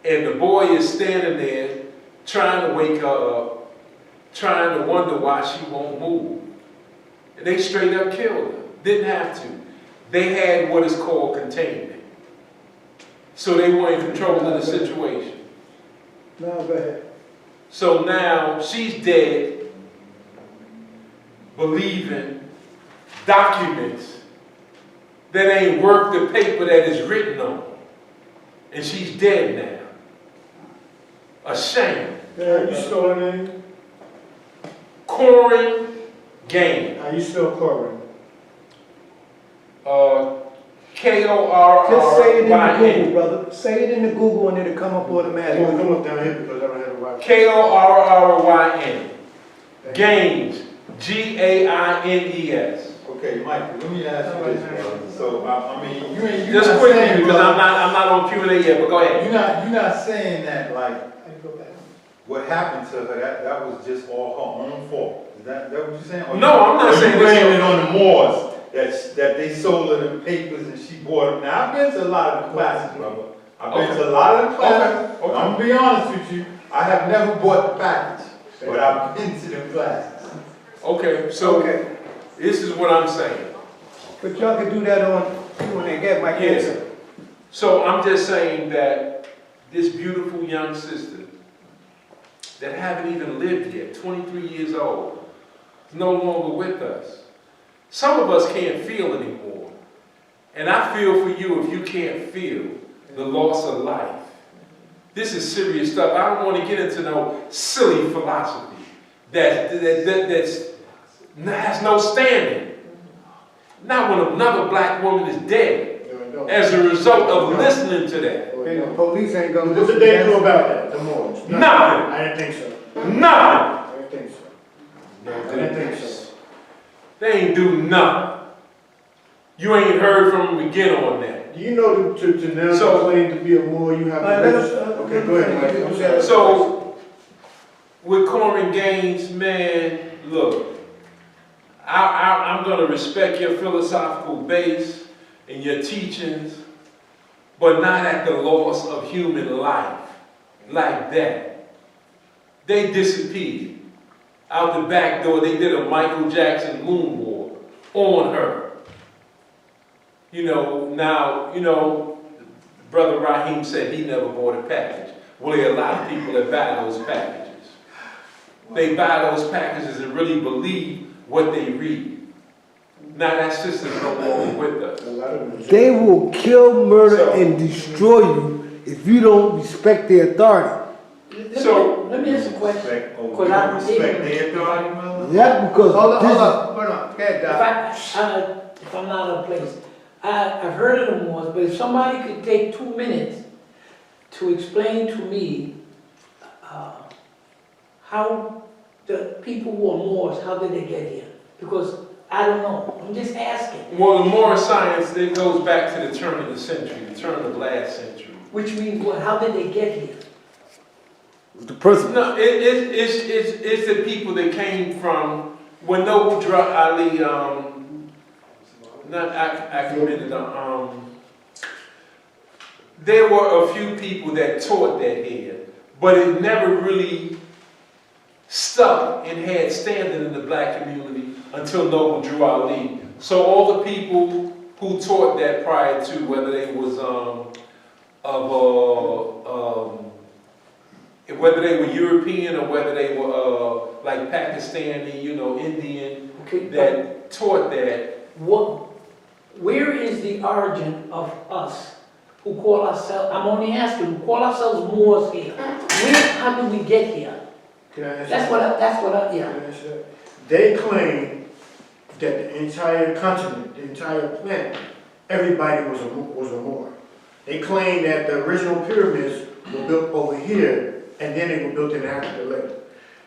And the boy is standing there trying to wake her up, trying to wonder why she won't move. And they straight up killed her. Didn't have to. They had what is called containment. So they were in control of the situation. No, go ahead. So now she's dead, believing documents that ain't worth the paper that is written on. And she's dead now. A shame. How you spell her name? Corin Gaines. How you spell Corbin? K-O-R-R-Y-N. Just say it in the Google, brother. Say it in the Google and it'll come up Come automatically. up down here because I don't have a right. K-O-R-R-Y-N. Gaines. G-A-I-N-E-S. Okay, Mike, let me ask you this, brother. So, I mean, you ain't, you're Just not quickly, saying, because brother, I'm not on Q&A yet, but go ahead. you're not saying that, like, what happened to her, that was just all her own fault. Is that what you're saying? Or No, I'm not or saying you this- blaming it on the Moors, that they sold her the papers and she bought them. Now, I've been to a lot of the classes, brother. I've been to a lot of the classes. Okay. I'm gonna be honest with you, I have never bought the package, but I've been to them classes. Okay, so Okay, this is what I'm saying. but y'all can do that on, when they get my Yes. answer. So I'm just saying that this beautiful young sister that haven't even lived yet, 23 years old, is no longer with us. Some of us can't feel anymore. And I feel for you if you can't feel the loss of life. This is serious stuff. I don't want to get into no silly philosophy that has no standing. Not when another black woman is dead as a result of listening to that. And the police ain't gonna What listen did to they do that. about that, the Moors? Nothing. I didn't think so. Nothing. I didn't think so. I didn't think so. They ain't do nothing. You ain't heard from them again on that. Do you know to now So- claim to be a Moor, you have to let us, register? Okay, go ahead, Mike. I'm sorry. So, with Corin Gaines, man, look, I'm going to respect your philosophical base and your teachings, but not at the loss of human life like that. They disappeared out the back door. They did a Michael Jackson moonwalk on her. Brother Raheem said he never bought a package. Well, there are a lot of people that buy those packages. They buy those packages and really believe what they read. Now that sister's no longer with us. A lot of them. They will kill, murder, So- and destroy you if you don't respect their authority. So- Let me ask a question. Respect, oh, Because you I'm respect ignorant. their authority, brother? Yeah, because Hold on, this hold is- on, hold on. Go ahead, Doc. If I'm not out of place, I've heard of the Moors, but if somebody could take 2 minutes to explain to me how the people who are Moors, how did they get here? Because I don't know, I'm just asking. Well, the more science, it goes back to the turn of the century, the turn of last century. Which means, what, how did they get here? the person. No, it's the people that came from when Noble Drug Ali, not Achaemenid, there were a few people that taught that here, but it never really stuck and had standing in the black community until Noble Drew Ali. So all the people who taught that prior to, whether they was whether they were European or whether they were like Pakistani, Indian, Okay, that taught that. where is the origin of us who call ourselves, I'm only asking, who call ourselves Moors here? How do we get here? Can I answer? That's what I, yeah. Can I answer that? They claim that the entire continent, the entire planet, everybody was a Moor. They claim that the original pyramids were built over here, and then they were built in Africa later.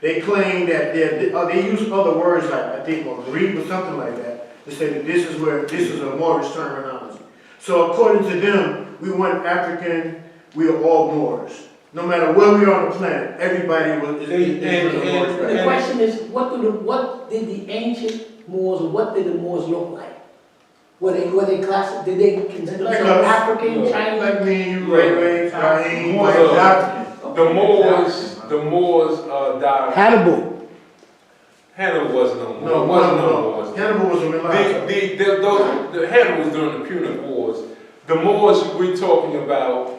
They claim that they use other words like, I think, Maghreb or something like that, to say that this is a Moorish terminology. So according to them, we weren't African, we are all Moors. No matter where we are on the planet, everybody is a Moorish The background. question is, what did the ancient Moors, or what did the Moors look like? Were they classic, did they consider Like themselves us. African, Chinese? Like me, you, Ray, Raheem, Moors like are- African. The Moors died. Hannibal. Hannibal wasn't no Moor. No, wasn't no no. Moors. Hannibal was a mulatto. The Hannibal was during the Punic Wars. The Moors we're talking about,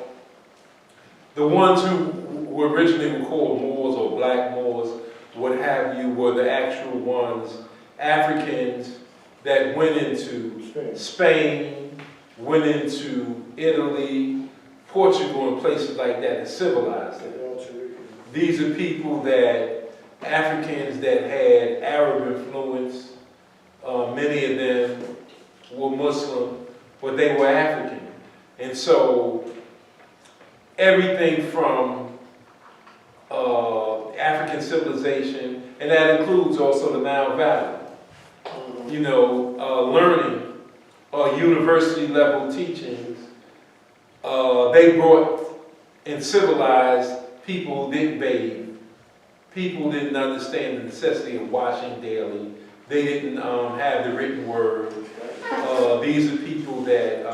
the ones who originally were called Moors or Black Moors, what have you, were the actual ones, Africans that went into Spain, went into Italy, Portugal, and places like that, and civilized it. These are people that, Africans that had Arab influence. Many of them were Muslim, but they were African. And so everything from African civilization, and that includes also the Nile Valley, you know, learning, university level teachings, they brought and civilized people who didn't bathe. People didn't understand the necessity of washing daily. They didn't have the written word. These are people that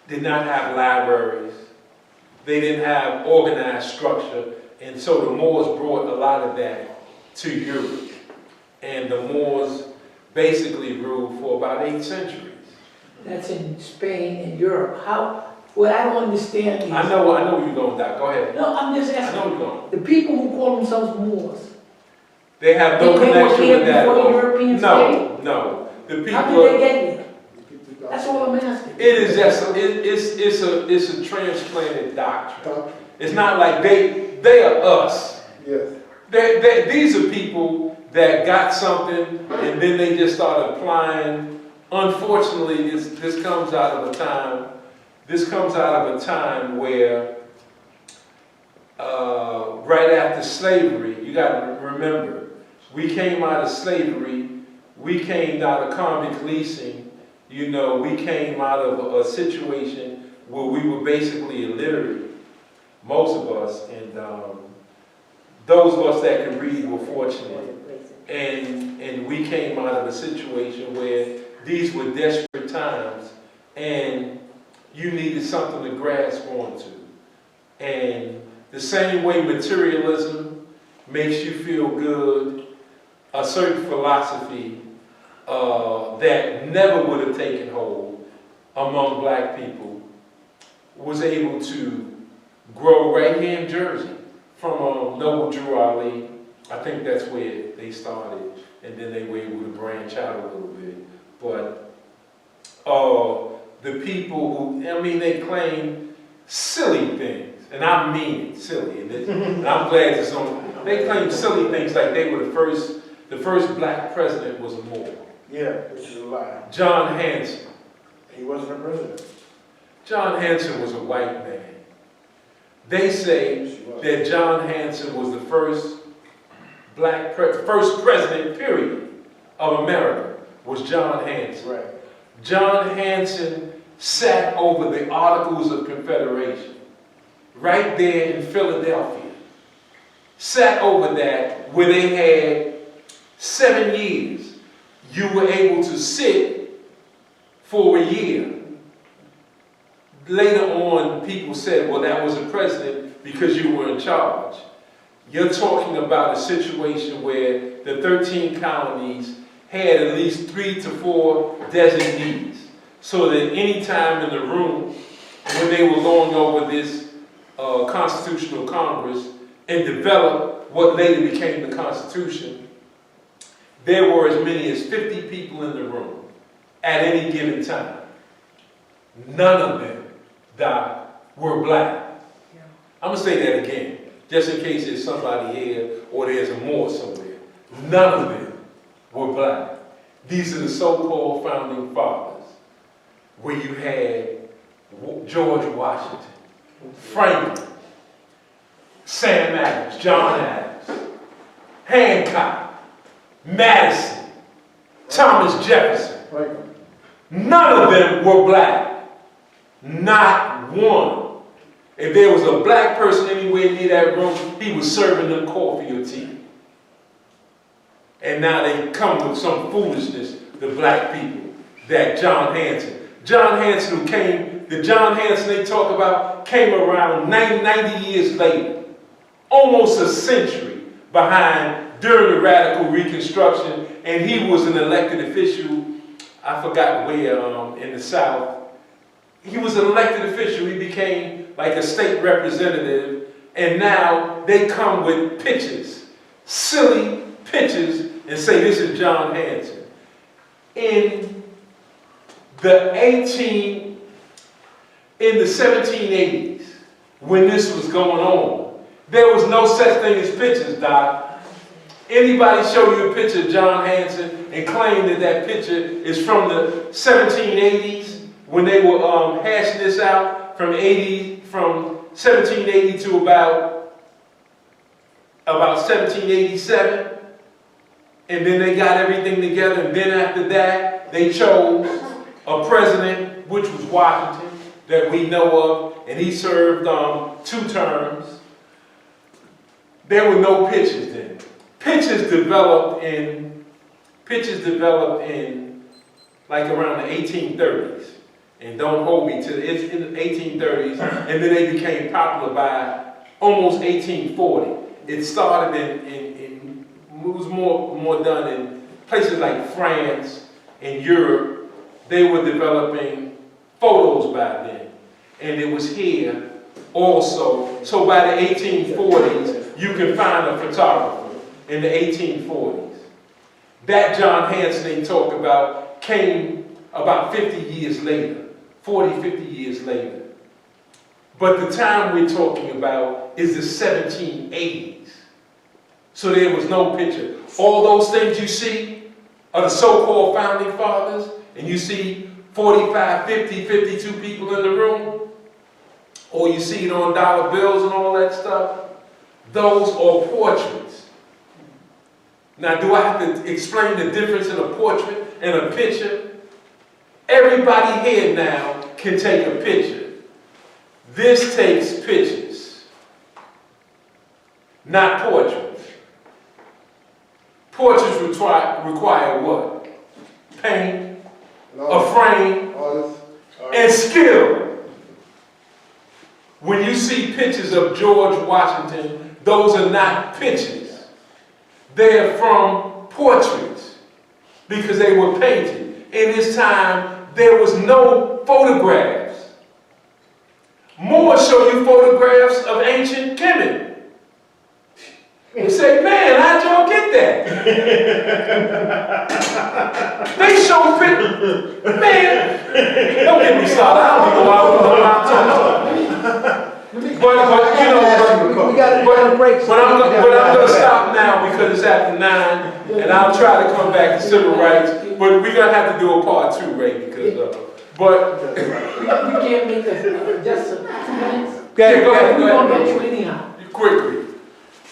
did not have libraries. They didn't have organized structure. And so the Moors brought a lot of that to Europe. And the Moors basically ruled for about 8 centuries. That's in Spain and Europe. What I don't understand is... I know where you're going, Doc. Go ahead. No, I'm just I know asking. where you're going. The people who call themselves Moors, They have no They were connection here with that. before the at all. Europeans No. The people. how did they get here? That's all I'm asking. It is just it's a transplanted doctrine. It's not like they are us. Yes. These are people that got something and then they just started applying. Unfortunately, this comes out of a time. This comes out of a time where right after slavery, you got to remember, we came out of slavery. We came out of convict leasing. You know, we came out of a situation where we were basically illiterate, most of us, and those of us that could read were fortunate. And we came out of a situation where these were desperate times, and you needed something to grasp onto. And the same way materialism makes you feel good, a certain philosophy that never would have taken hold among black people was able to grow right here in Jersey from Noble Drew Ali. I think that's where they started, and then they were able to branch out a little bit. But the people who, I mean, they claim silly things, and I mean it, silly, and I'm glad it's on. They claim silly things like they were the first black president was a Moor. Yeah, which is a lie. John Hanson. He wasn't a president. John Hanson was a white man. They say that John Hanson was the first first president, period, of America, was John Hanson. Right. John Hanson sat over the Articles of Confederation, right there in Philadelphia. Sat over that where they had 7 years. You were able to sit for a year. Later on, people said, well, that was a president because you were in charge. You're talking about a situation where the 13 colonies had at least 3 to 4 designees. So that any time in the room, when they were going over this Constitutional Congress and developed what later became the Constitution, there were as many as 50 people in the room at any given time. None of them, Doc, were black. I'm going to say that again, just in case there's somebody here or there's a Moor somewhere. None of them were black. These are the so-called founding fathers, where you had George Washington, Franklin, Sam Adams, John Adams, Hancock, Madison, Thomas Jefferson. Right. None of them were black. Not one. If there was a black person anywhere near that room, he was serving them coffee or tea. And now they come with some foolishness, the black people, that John Hanson. John Hanson the John Hanson they talk about came around 90 years later, almost a century behind during the Radical Reconstruction, and he was an elected official, I forgot where, in the South. He was an elected official, he became like a state representative, and now they come with pictures, silly pictures, and say this is John Hanson. In the 1780s, when this was going on, There was no such thing as pictures, Doc. Anybody show you a picture of John Hanson and claim that that picture is from the 1780s when they were hashing this out from 1780 to about 1787, and then they got everything together, and then after that they chose a president, which was Washington, that we know of, and he served 2 terms. There were no pictures then. Pictures developed in like around the 1830s. And don't hold me to it's in the 1830s, and then they became popular by almost 1840. It started it was more done in places like France and Europe. They were developing photos by then. And it was here also. So by the 1840s, you can find a photographer in the 1840s. That John Hanson they talk about came about 50 years later, 40, 50 years later. But the time we're talking about is the 1780s. So there was no picture. All those things you see are the so-called founding fathers, and you see 45, 50, 52 people in the room, or you see it on dollar bills and all that stuff. Those are portraits. Now, do I have to explain the difference in a portrait and a picture? Everybody here now can take a picture. This takes pictures, not portraits. Portraits require what? Paint, a frame, and skill. When you see pictures of George Washington, those are not pictures. They're from portraits because they were painted. In his time, there was no photographs. More show you photographs of ancient Kemet. You say, man, how'd y'all get that? They show pictures. Man, don't get me started. I don't even know what I'm talking about. But I'm going to stop now because it's after 9, and I'll try to come back to civil rights. But we're going to have to do a part 2, Ray, because we can't make just 2 minutes. Go ahead. We're going to get you anyhow. Quickly.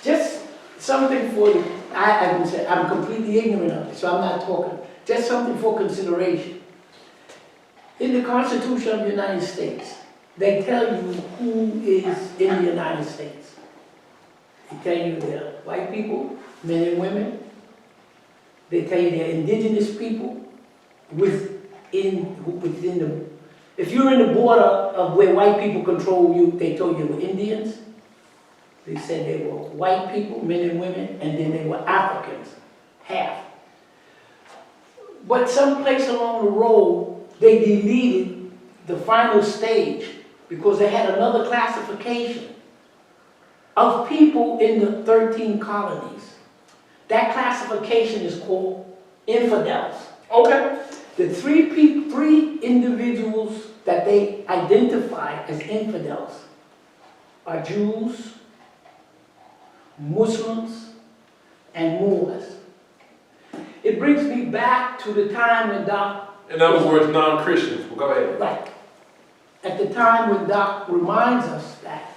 Just something for you. I'm completely ignorant of it, so I'm not talking. Just something for consideration. In the Constitution of the United States, they tell you who is in the United States. They tell you they're white people, men and women. They tell you they're indigenous people within the. If you're in the border of where white people control you, they told you they were Indians. They said they were white people, men and women, and then they were Africans, half. But someplace along the road, they deleted the final stage because they had another classification of people in the 13 colonies. That classification is called infidels. Okay. The three individuals that they identify as infidels are Jews, Muslims, and Moors. It brings me back to the time when Doc... In other words, non-Christians. Well, go ahead. Right. At the time when Doc reminds us that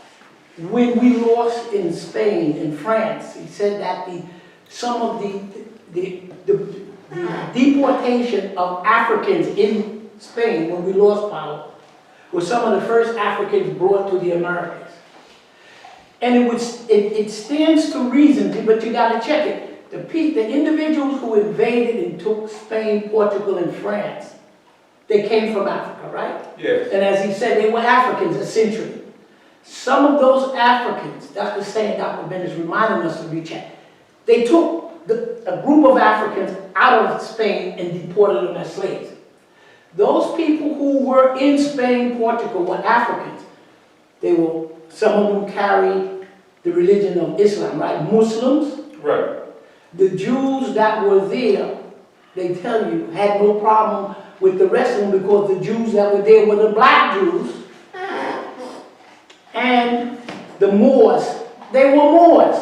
when we lost in Spain and France, he said that some of the deportation of Africans in Spain when we lost power were some of the first Africans brought to the Americas. And it stands to reason, but you got to check it. The individuals who invaded and took Spain, Portugal, and France, they came from Africa, right? Yes. And as he said, they were Africans essentially. Some of those Africans, Dr. Saying Dr. Ben is reminding us to recheck. They took a group of Africans out of Spain and deported them as slaves. Those people who were in Spain, Portugal were Africans. Some of them carried the religion of Islam, right? Muslims. Right. The Jews that were there, they tell you, had no problem with the rest of them because the Jews that were there were the black Jews. And the Moors they were Moors.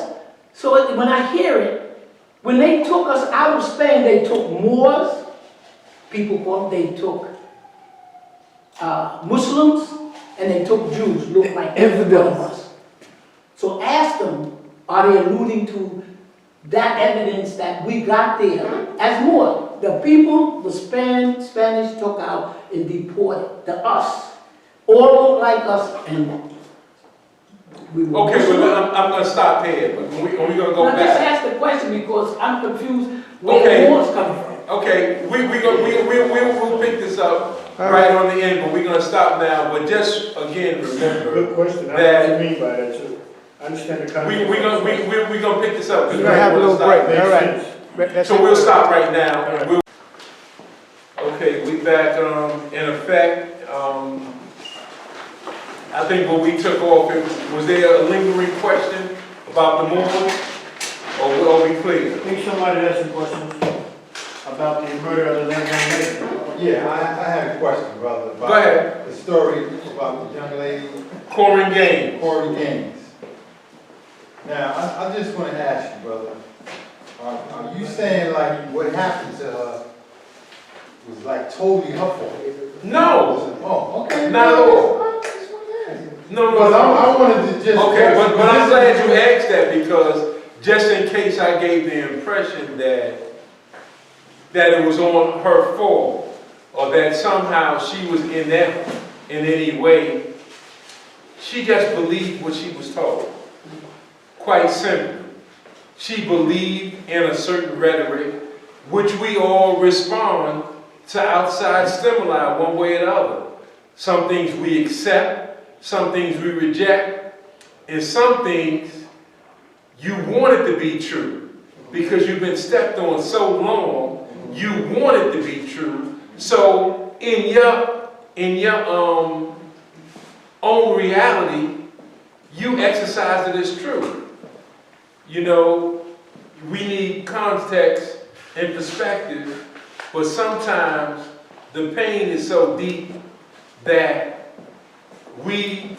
So when I hear it, when they took us out of Spain, they took Moors, people call them, they took Muslims, and they took Jews, look like every one of us. So ask them, are they alluding to that evidence that we got there as Moors? The people, the Spanish took out and deported the us. All look like us, and we were Okay, Muslim. but I'm gonna stop here, but we're gonna go Now, just back. ask the question because I'm confused where Okay. the Moors come from. Okay, we'll pick this up right on the end, but we're gonna stop now, but just again, remember, Good question, I know that- what you mean by that too. I understand the concept. we gonna pick this up. 'cause We're gonna have a little break. Makes All right. sense. That's So it. we'll stop right now. And we'll, okay, we back in effect. I think what we took off, was there a lingering question about the Moors? Or are we clear? I think somebody has some questions about the murder of the young lady. Yeah, I had a question, brother, Go ahead. about the story about the young lady, Corin Gaines. Corey Gaines. Now, I just want to ask you, brother, are you saying like what happened to her was like totally her fault? No, Oh, okay. not at all. No, Because no. I wanted to just. Okay, but I'm glad you asked that because just in case I gave the impression that it was on her fault or that somehow she was inept in any way, she just believed what she was told. Quite simply. She believed in a certain rhetoric, which we all respond to outside stimuli one way or the other. Some things we accept, some things we reject, and some things you want it to be true because you've been stepped on so long, you want it to be true. So in your own reality, you exercise it as true. You know, we need context and perspective, but sometimes the pain is so deep that we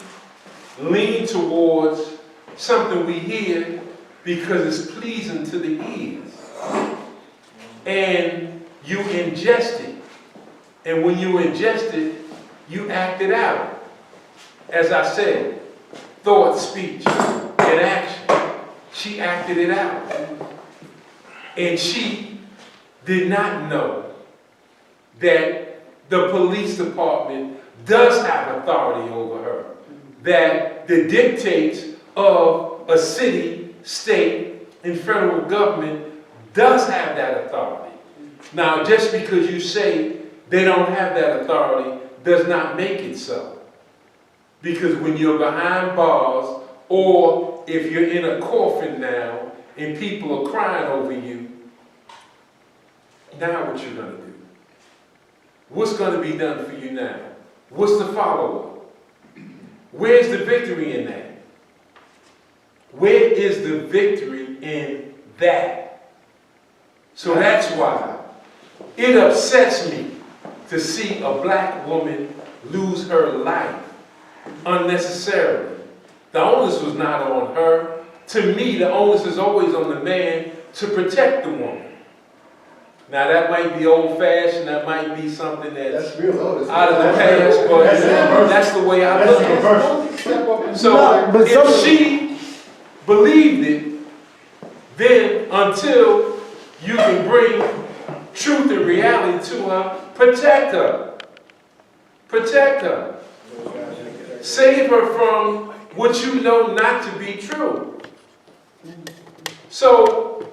lean towards something we hear because it's pleasing to the ears. And you ingest it. And when you ingest it, you act it out. As I said, thought, speech, and action. She acted it out. And she did not know that the police department does have authority over her. That the dictates of a city, state, and federal government does have that authority. Now, just because you say they don't have that authority does not make it so. Because when you're behind bars, or if you're in a coffin now and people are crying over you, now what you're going to do? What's going to be done for you now? What's the follow-up? Where's the victory in that? Where is the victory in that? So that's why it upsets me to see a black woman lose her life unnecessarily. The onus was not on her. To me, the onus is always on the man to protect the woman. Now that might be old-fashioned, that might be something that's real. out of the past, but that's the way I look at it. So No, but if she believed it, then until you can bring truth and reality to her, protect her. Protect her. Save her from what you know not to be true. So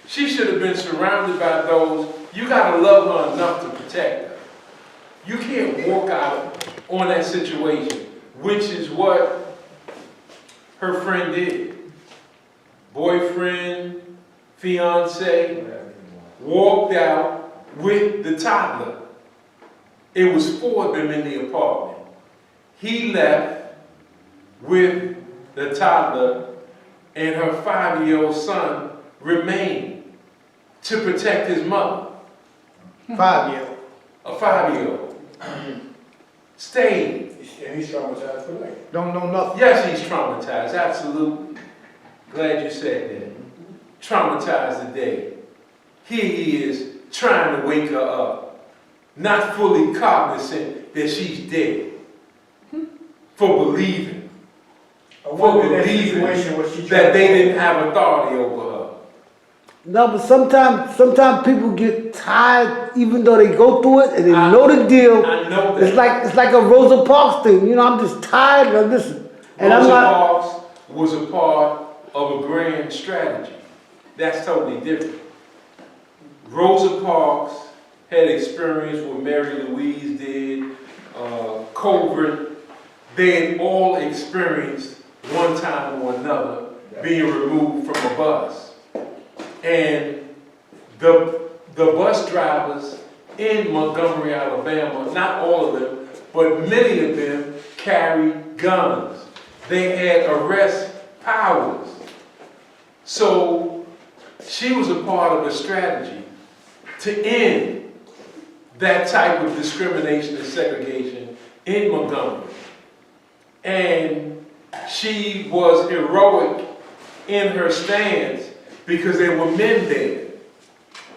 she should have been surrounded by those. You gotta love her enough to protect her. You can't walk out on that situation, which is what her friend did. Boyfriend, fiance, walked out with the toddler. It was 4 of them in the apartment. He left with the toddler, and her 5-year-old son remained to protect his mother. 5-year-old. A 5-year-old. Stayed. And he's traumatized for life. Don't know nothing. Yes, he's traumatized, absolutely. Glad you said that. Traumatized today. Here he is trying to wake her up, not fully cognizant that she's dead. For believing I wonder in that believing situation what she that they didn't have authority over her. No, but sometimes people get tired, even though they go through it and they I- know the deal. I know that. It's like a Rosa Parks thing. You know, I'm just tired of this. And I'm Rosa not. Parks was a part of a grand strategy. That's totally different. Rosa Parks had experience what Mary Louise did, Colbert. They had all experienced one time or another being removed from a bus. And the bus drivers in Montgomery, Alabama, not all of them, but many of them carried guns. They had arrest powers. So she was a part of a strategy to end that type of discrimination and segregation in Montgomery. And she was heroic in her stance because there were men there.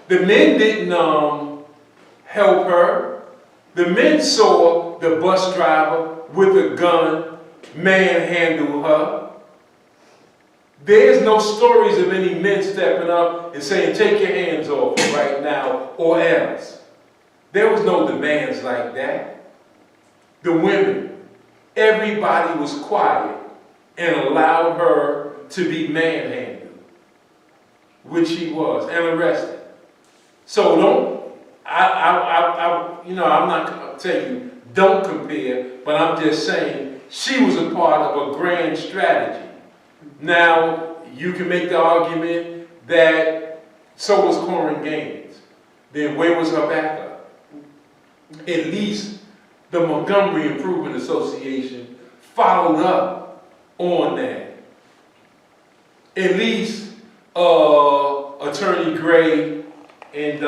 The men didn't help her. The men saw the bus driver with a gun manhandle her. There's no stories of any men stepping up and saying, take your hands off her right now or else. There was no demands like that. The women, everybody was quiet and allowed her to be manhandled, which she was, and arrested. So I'm not going to tell you, don't compare, but I'm just saying she was a part of a grand strategy. Now, you can make the argument that so was Corinne Gaines. Then where was her backup? At least the Montgomery Improvement Association followed up on that. At least Attorney Gray and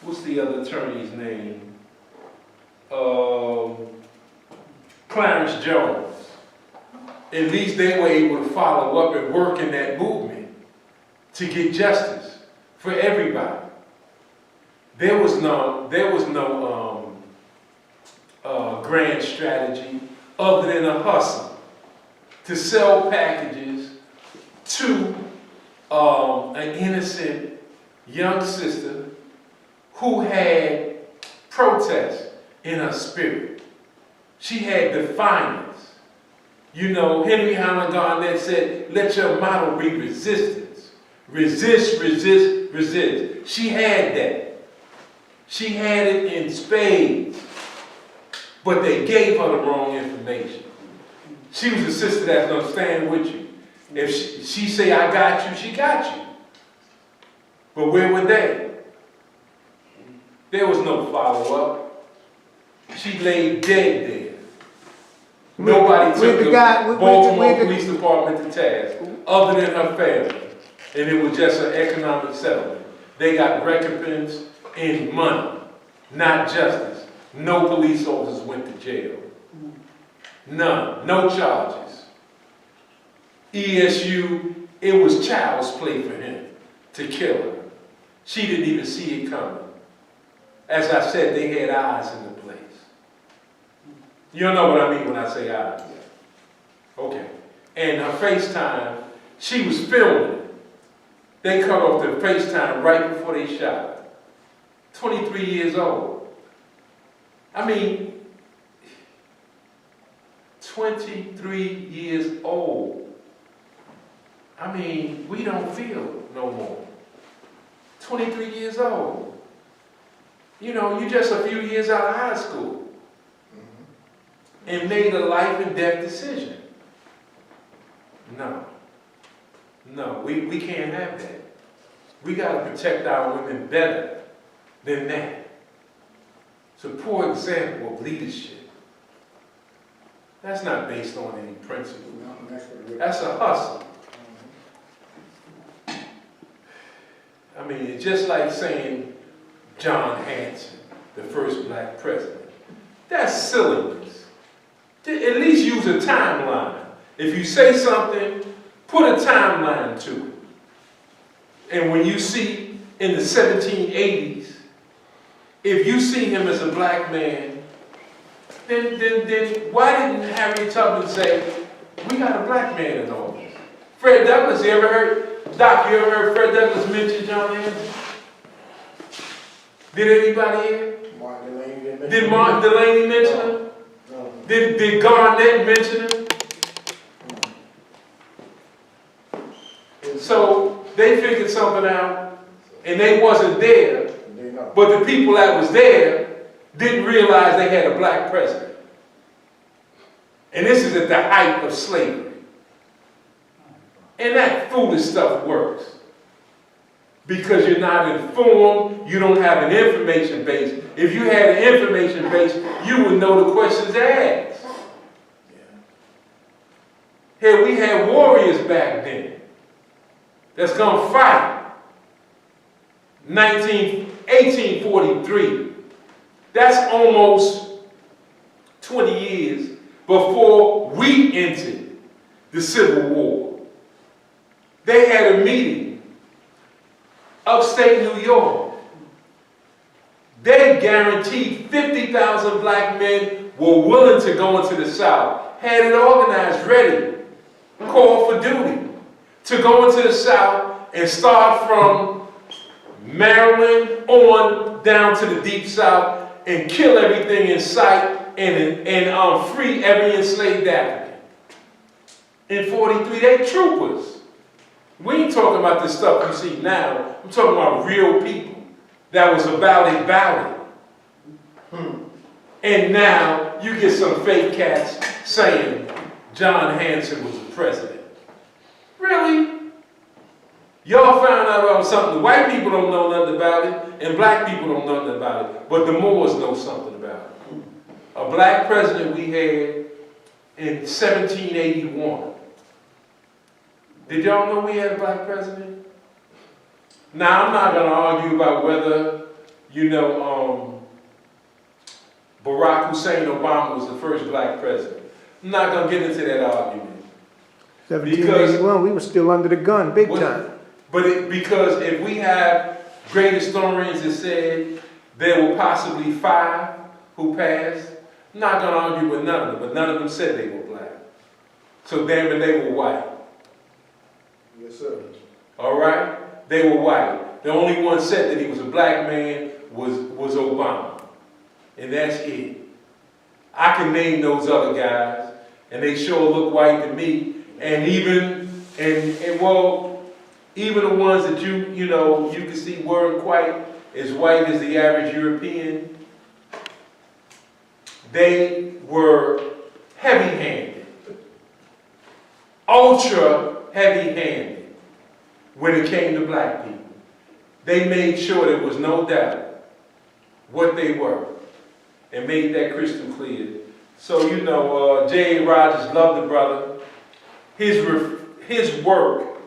what's the other attorney's name? Clarence Jones. At least they were able to follow up and work in that movement to get justice for everybody. There was no grand strategy other than a hustle to sell packages to an innocent young sister who had protest in her spirit. She had defiance. You know, Henry Highland Garnett said, let your motto be resistance. Resist, resist, resist. She had that. She had it in spades. But they gave her the wrong information. She was a sister that's going to stand with you. If she say, I got you, she got you. But where were they? There was no follow-up. She lay dead there. Nobody took the Baltimore Police Department to task, other than her family. And it was just an economic settlement. They got recompense in money, not justice. No police officers went to jail. None. No charges. ESU, it was child's play for him to kill her. She didn't even see it coming. As I said, they had eyes in the place. You don't know what I mean when I say eyes. Okay. And her FaceTime, she was filming it. They cut off the FaceTime right before they shot her. 23 years old. I mean, 23 years old. I mean, we don't feel no more. 23 years old. You know, you're just a few years out of high school. And made a life and death decision. No. No, we can't have that. We got to protect our women better than that. It's a poor example of leadership. That's not based on any principle. That's a hustle. I mean, it's just like saying John Hanson, the first black president. That's silliness. At least use a timeline. If you say something, Put a timeline to it. And when you see in the 1780s, if you see him as a black man, then why didn't Harriet Tubman say, we got a black man in office? Fred Douglass, you ever heard, Doc, you ever heard Fred Douglass mention John Hanson? Did anybody hear? Martin Delaney didn't mention Did Martin Delaney mention him? No. Did Garnett mention him? So they figured something out, and they wasn't there, They know. but the people that was there didn't realize they had a black president. And this is at the height of slavery. And that foolish stuff works. Because you're not informed, you don't have an information base. If you had an information base, you would know the questions to ask. Here we had warriors back then that's gonna fight. 1843. That's almost 20 years before we entered the Civil War. They had a meeting upstate New York. They guaranteed 50,000 black men were willing to go into the South. Had it organized, ready, called for duty to go into the South and start from Maryland on down to the deep South and kill everything in sight and free every enslaved African. In 43, they troopers. We ain't talking about the stuff you see now. I'm talking about real people that was about it. And now you get some fake cats saying John Hanson was the president. Really? Y'all found out about something. The white people don't know nothing about it, and black people don't know nothing about it, but the Moors know something about it. A black president we had in 1781. Did y'all know we had a black president? Now, I'm not going to argue about whether, Barack Hussein Obama was the first black president. I'm not going to get into that argument. 1781, we were still under the gun, big time. But because if we have great historians that said there were possibly 5 who passed, I'm not going to argue with none of them, but none of them said they were black. So damn it, they were white. Yes, sir. All right? They were white. The only one said that he was a black man was Obama. And that's it. I can name those other guys, and they sure look white to me. And even the ones that you can see weren't quite as white as the average European, they were heavy-handed, ultra heavy-handed when it came to black people. They made sure there was no doubt what they were and made that crystal clear. So, J.A. Rogers loved the brother. His work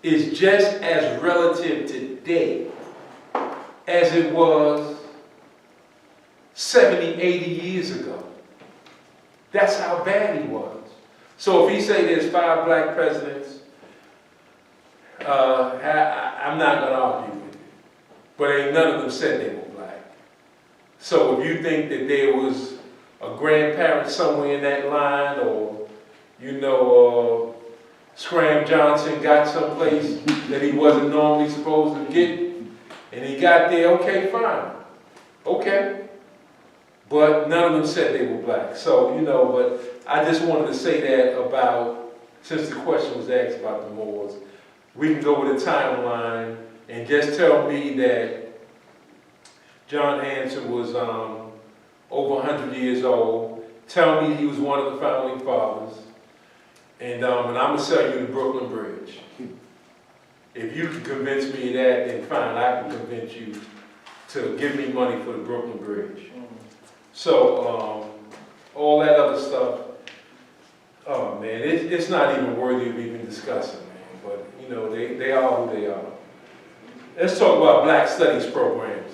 is just as relative today as it was 70, 80 years ago. That's how bad he was. So if he say there's 5 black presidents, I'm not going to argue with it. But ain't none of them said they were black. So if you think that there was a grandparent somewhere in that line, or Scram Johnson got someplace that he wasn't normally supposed to get, and he got there, okay, fine. Okay. But none of them said they were black. So, but I just wanted to say that about, since the question was asked about the Moors, we can go with a timeline and just tell me that John Hanson was over 100 years old. Tell me he was one of the founding fathers. And I'm going to sell you the Brooklyn Bridge. If you can convince me of that, then fine, I can convince you to give me money for the Brooklyn Bridge. So, all that other stuff, oh man, it's not even worthy of even discussing, man. But, they are who they are. Let's talk about Black Studies programs.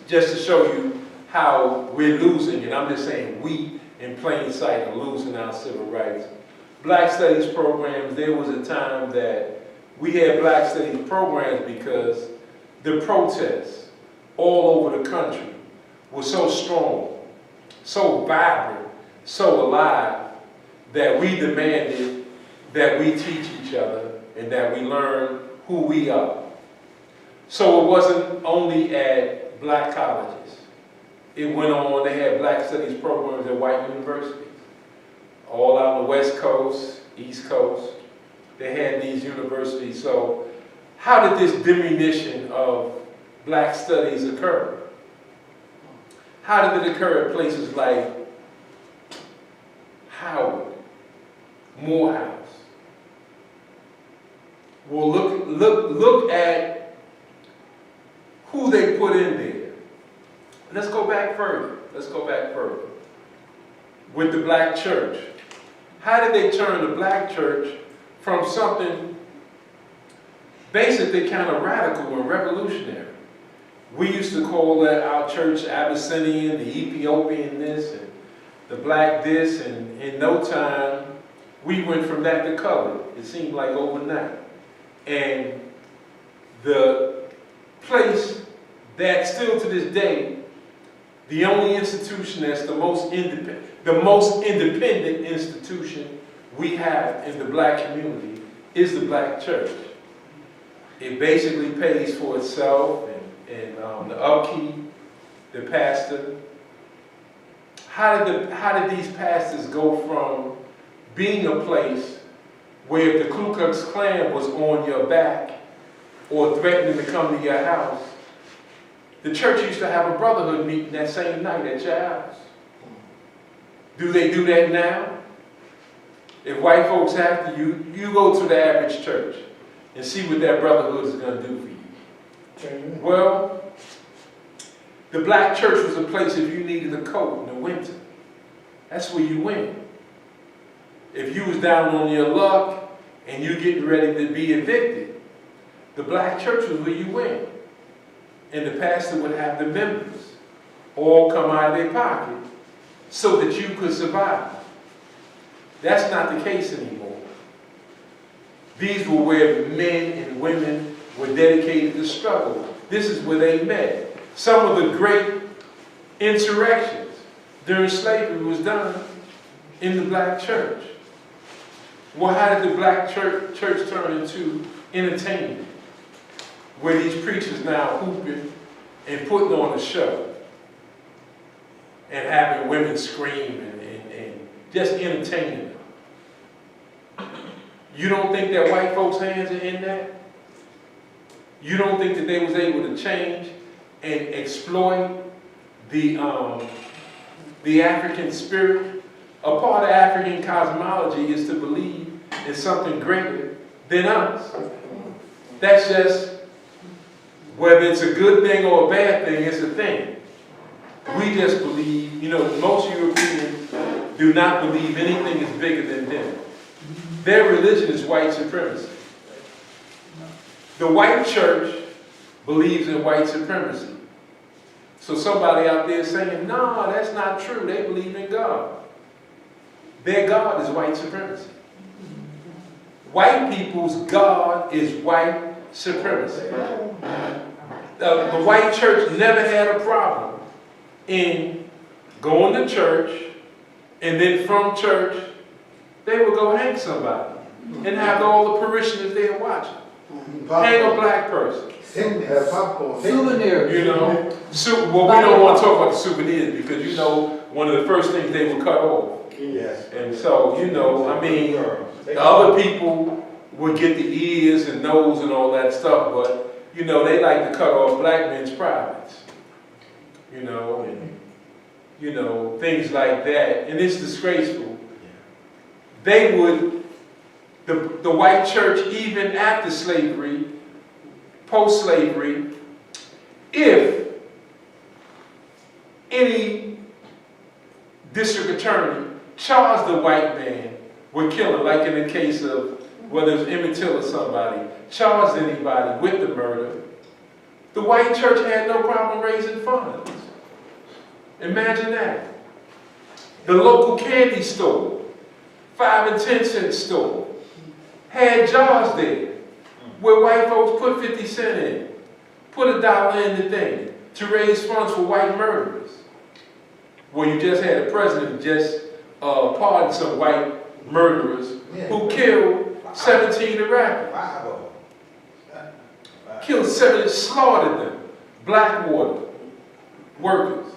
Just to show you how we're losing, and I'm just saying we, in plain sight, are losing our civil rights. Black Studies programs, there was a time that we had Black Studies programs because the protests all over the country were so strong, so vibrant, so alive, that we demanded that we teach each other and that we learn who we are. So it wasn't only at black colleges. It went on, they had Black Studies programs at white universities. All out on the West Coast, East Coast, they had these universities. So how did this diminution of Black Studies occur? How did it occur at places like Howard, Morehouse? Well, look at who they put in there. Let's go back further. With the black church. How did they turn the black church from something basically kind of radical and revolutionary? We used to call that our church Abyssinian, the Ethiopian this, and the black this, and in no time, we went from that to color. It seemed like overnight. And the place that still to this day, the only institution that's the most independent institution we have in the black community is the black church. It basically pays for itself and the upkeep, the pastor. How did these pastors go from being a place where if the Ku Klux Klan was on your back or threatening to come to your house, the church used to have a brotherhood meeting that same night at your house? Do they do that now? If white folks have to, you go to the average church and see what that brotherhood is going to do for you. Well, the black church was a place if you needed a coat in the winter. That's where you went. If you was down on your luck and you getting ready to be evicted, the black church was where you went. And the pastor would have the members all come out of their pocket so that you could survive. That's not the case anymore. These were where men and women were dedicated to struggle. This is where they met. Some of the great insurrections during slavery was done in the black church. Well, how did the black church turn into entertainment? Where these preachers now hooping and putting on a show and having women scream and just entertaining them. You don't think that white folks' hands are in that? You don't think that they was able to change and exploit the African spirit? A part of African cosmology is to believe in something greater than us. That's just, whether it's a good thing or a bad thing, it's a thing. We just believe, most Europeans do not believe anything is bigger than them. Their religion is white supremacy. The white church believes in white supremacy. So somebody out there saying, no, that's not true. They believe in God. Their God is white supremacy. White people's God is white supremacy. The white church never had a problem in going to church, and then from church, they would go hang somebody and have all the parishioners there watching. Hang a black person. Souvenirs. Well, we don't want to talk about the souvenirs because one of the first things they would cut off. Yes. And so, the other people would get the ears and nose and all that stuff, but they like to cut off black men's privates. Things like that. And it's disgraceful. They would, the white church, even after slavery, post-slavery, if any district attorney charged the white man with killing, like in the case of whether it was Emmett Till or somebody, charged anybody with the murder, the white church had no problem raising funds. Imagine that. The local candy store, 5 and 10 cent store, had jars there where white folks put 50 cents in, put $1 in the thing to raise funds for white murderers. Well, you just had a president just pardon some white murderers who killed 17 Iraqis. Killed 7, slaughtered them. Blackwater workers.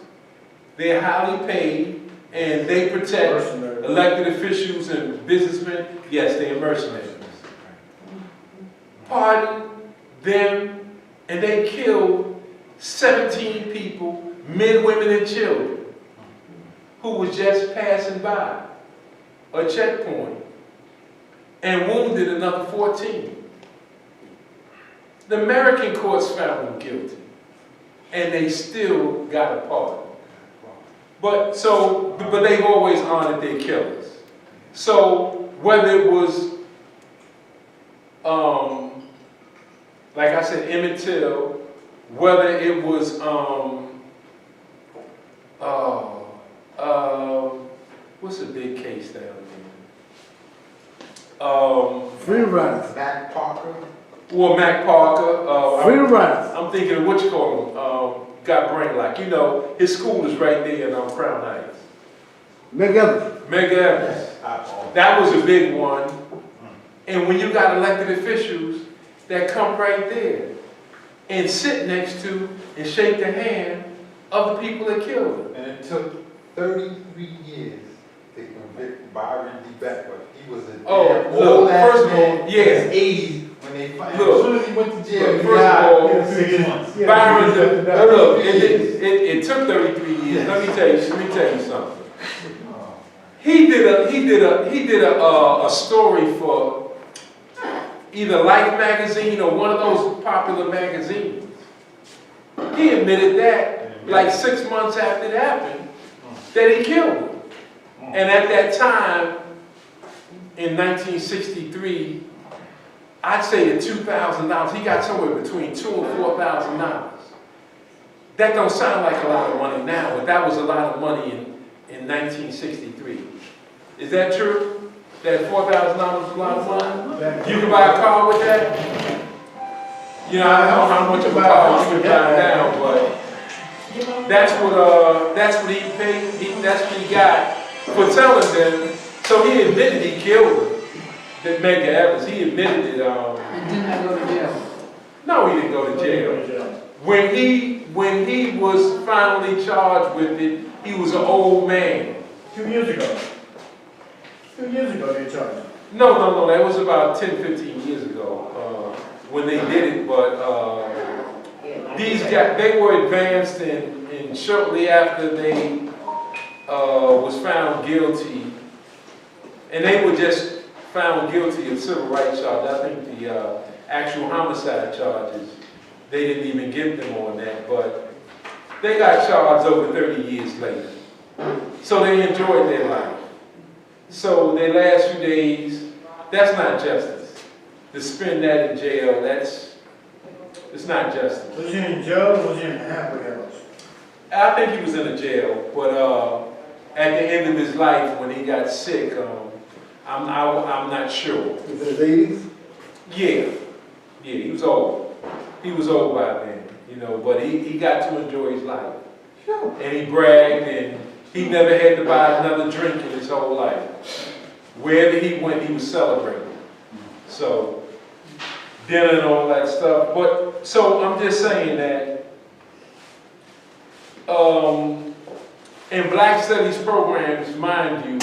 They're highly paid and they protect elected officials and businessmen. Yes, they're mercenaries. Pardon them, and they killed 17 people, men, women, and children, who was just passing by a checkpoint, and wounded another 14. The American courts found them guilty, and they still got a pardon. But they've always honored their killers. So whether it was, like I said, Emmett Till, whether it was, what's a big case down there? Freedom Riders. Matt Parker. Well, Mac Parker. Freedom Riders. I'm thinking of what you call him. Got brain lock. You know, his school is right there in Crown Heights. Meg Evans. Meg Evans. That was a big one. And when you got elected officials that come right there and sit next to and shake the hand of the people that killed them. And it took 33 years to convict Byron D. Beckwood. He was a look, first of all, yeah. 80s when they find him. Look, As soon as he went to jail, look, first of all, 6 months. Byron, look, it took 33 years. Let me tell you something. He did a story for either Life magazine or one of those popular magazines. He admitted that like 6 months after it happened that he killed him. And at that time, in 1963, I'd say at $2,000, he got somewhere between $2,000 and $4,000. That don't sound like a lot of money now, but that was a lot of money in 1963. Is that true? That $4,000 was a lot of money? You can buy a car with that? You know, I don't know how much of a car you can buy now, but that's what he paid. That's what he got for telling them. So he admitted he killed her. That Medgar Evers, he admitted it. He did not go to jail. No, he didn't go to jail. When he was finally charged with it, he was an old man. 2 years ago. 2 years ago they charged him. No, that was about 10, 15 years ago when they did it, but these guys, they were advanced and shortly after they was found guilty, and they were just found guilty of civil rights charges. I think the actual homicide charges, they didn't even give them on that, but they got charged over 30 years later. So they enjoyed their life. So their last few days, that's not justice. To spend that in jail, it's not justice. Was he in jail or was he in the halfway house? I think he was in a jail, but at the end of his life, when he got sick, I'm not sure. Was it his 80s? Yeah, he was old. He was old by then, you know, but he got to enjoy his life. Sure. And he bragged, and he never had to buy another drink in his whole life. Wherever he went, he was celebrating. So, dinner and all that stuff. But, so I'm just saying that in Black Studies programs, mind you,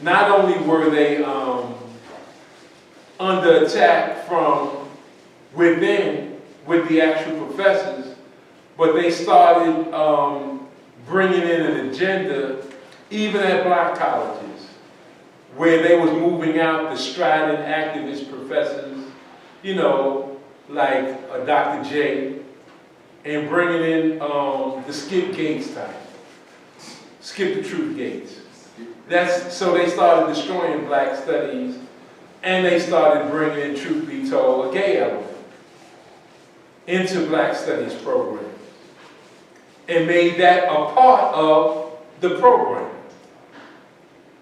not only were they under attack from within with the actual professors, but they started bringing in an agenda even at black colleges, where they was moving out the strident activist professors, you know, like Dr. J, and bringing in the Skip Gates type, Skip the Truth Gates. So they started destroying Black Studies, and they started bringing in, truth be told, a gay element into Black Studies programs, and made that a part of the program.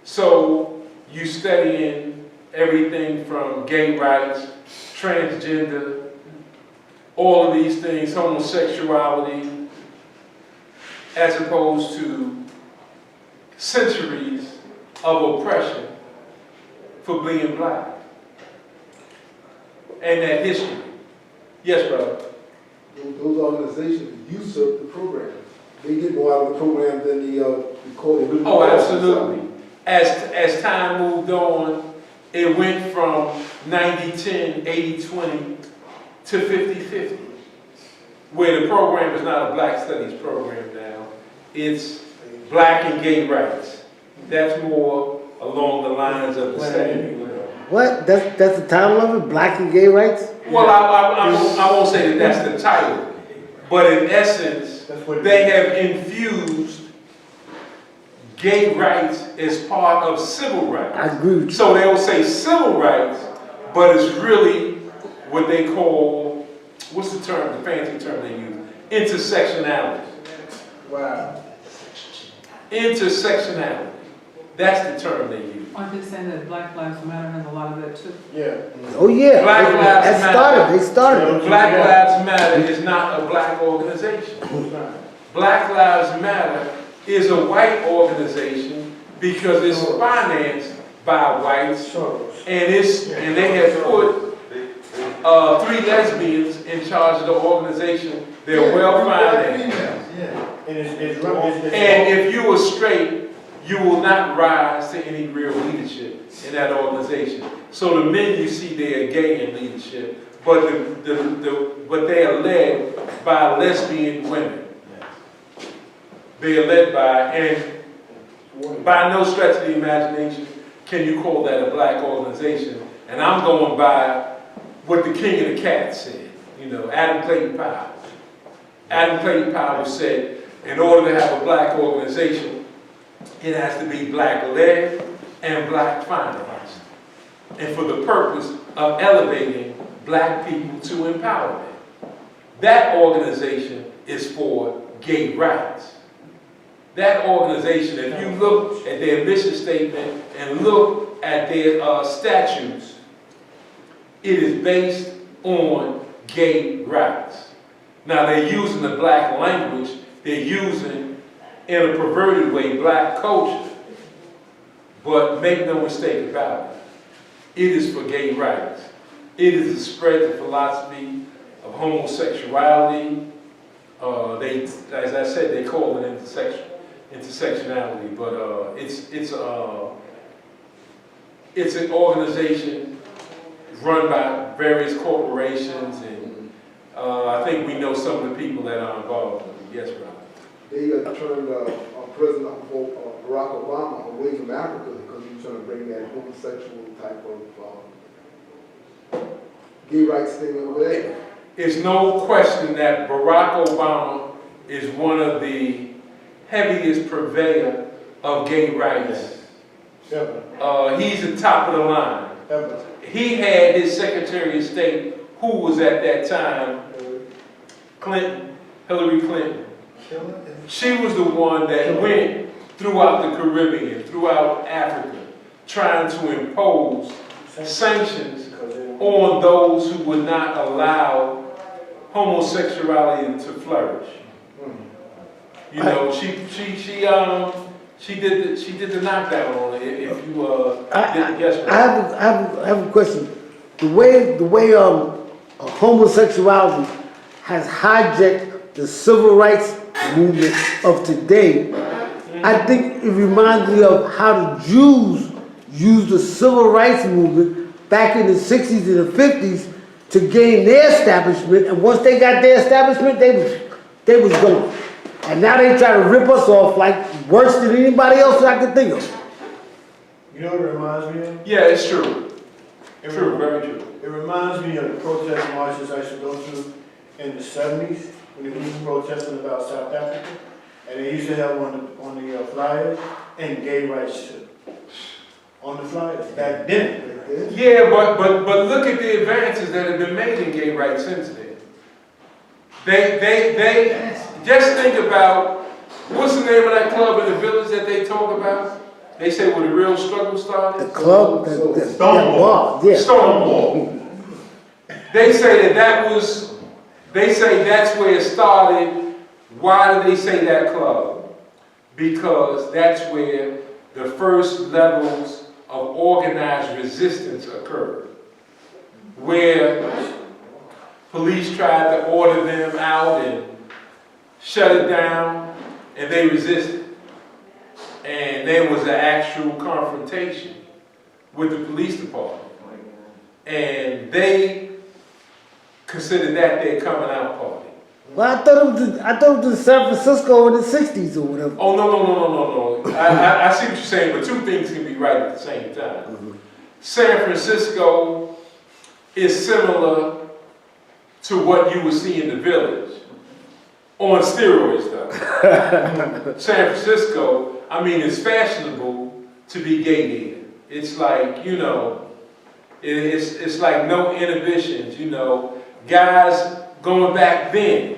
So you studying everything from gay rights, transgender, all of these things, homosexuality, as opposed to centuries of oppression for being black. And that history. Yes, brother. Those organizations usurp the program. They get more out of the program than the code. Oh, absolutely. As time moved on, it went from 90-10, 80-20 to 50-50, where the program is not a black studies program now. It's black and gay rights. That's more along the lines of the study. What? That's the title of it? Black and gay rights? Well, I won't say that that's the title, but in essence, they have infused gay rights as part of civil rights. I agree with you. So they'll say civil rights, but it's really what they call, what's the term, the fancy term they use? Intersectionality. Wow. Intersectionality. That's the term they use. Aren't they saying that Black Lives Matter has a lot of that too? Yeah. Oh yeah. Black Lives Matter. They started. Black Lives Matter is not a black organization. Black Lives Matter is a white organization because it's financed by whites, and they have put 3 lesbians in charge of the organization. They're well financed. And if you were straight, you will not rise to any real leadership in that organization. So the men you see there are gay in leadership, but but they are led by lesbian women. They are led by, and by no stretch of the imagination can you call that a black organization. And I'm going by what the king of the cats said, you know, Adam Clayton Powell. Adam Clayton Powell said, in order to have a black organization, it has to be black-led and black-financed, and for the purpose of elevating black people to empowerment. That organization is for gay rights. That organization, if you look at their mission statement and look at their statutes, it is based on gay rights. Now they're using the black language, they're using in a perverted way black culture, but make no mistake about it, it is for gay rights. It is to spread the philosophy of homosexuality. As I said, they call it intersectionality, but it's an organization run by various corporations, and I think we know some of the people that are involved with it. Yes, Rob. They turned President Barack Obama away from Africa because he was trying to bring that homosexual type of gay rights thing over there. There's no question that Barack Obama is one of the heaviest purveyor of gay rights. He's the top of the line. He had his Secretary of State, who was at that time Hillary Clinton. She was the one that went throughout the Caribbean, throughout Africa, trying to impose sanctions on those who would not allow homosexuality to flourish. You know, she did the knockdown on it. If you yes, I have a question. The way homosexuality has hijacked the civil rights movement of today, I think it reminds me of how the Jews used the civil rights movement back in the 60s and the 50s to gain their establishment, and once they got their establishment, they was gone. And now they try to rip us off like worse than anybody else I could think of. You know what it reminds me of? Yeah, it's true. True, very true. It reminds me of the protest marches I used to go to in the 70s when they were protesting about South Africa. And they used to have on the flyers and gay rights too. On the flyers back then. Yeah, but look at the advances that have been made in gay rights since then. They just think about, what's the name of that club in the village that they talk about? They say where the real struggle The started. club, that bar, yeah. Stonewall. They say they say that's where it started. Why do they say that club? Because that's where the first levels of organized resistance occurred. Where police tried to order them out and shut it down, and they resisted. And there was an actual confrontation with the police department. And they considered that their coming out party. Well, I thought it was in San Francisco in the 60s or whatever. Oh, no. I see what you're saying, but two things can be right at the same time. San Francisco is similar to what you would see in the Village. On steroids, though. San Francisco, I mean, it's fashionable to be gay there. It's like, you know, it's like no inhibitions, you know. Guys going back then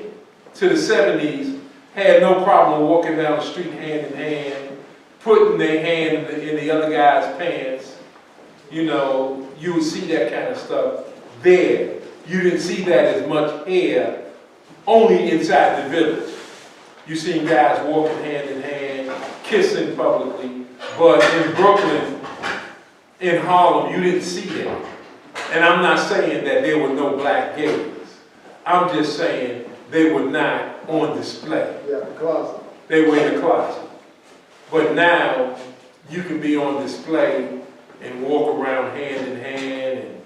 to the 70s had no problem walking down the street hand in hand, putting their hand in the other guy's pants. You know, you would see that kind of stuff there. You didn't see that as much here, only inside the Village. You seen guys walking hand in hand, kissing publicly, but in Brooklyn, in Harlem, you didn't see that. And I'm not saying that there were no black gays. I'm just saying they were not on display. Yeah, the closet. They were in the closet. But now, you can be on display and walk around hand in hand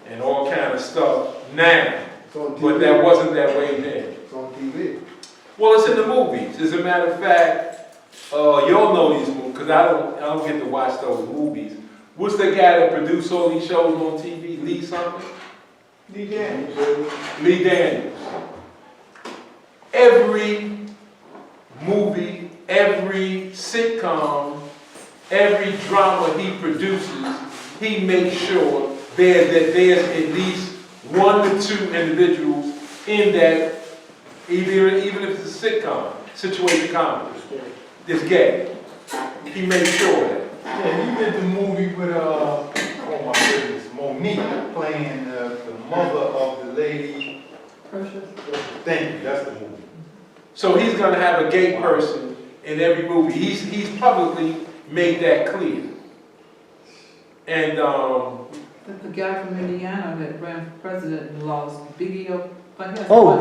and all kind of stuff now. It's on TV. But that wasn't that way then. It's on TV. Well, it's in the movies. As a matter of fact, y'all know these movies, because I don't get to watch those movies. What's the guy that produced all these shows on TV? Lee something? Lee Daniels. Lee Daniels. Every movie, every sitcom, every drama he produces, he makes sure that there's at least 1 to 2 individuals in that, even if it's a sitcom, situation comedy, it's gay. He makes sure of that. Yeah, you did the movie with, oh my goodness, Monique playing the mother of the lady. Precious. Thank you, that's the movie. So he's gonna have a gay person in every movie. He's publicly made that clear. And The guy from Indiana that ran for president and lost Biggie up, like his Oh,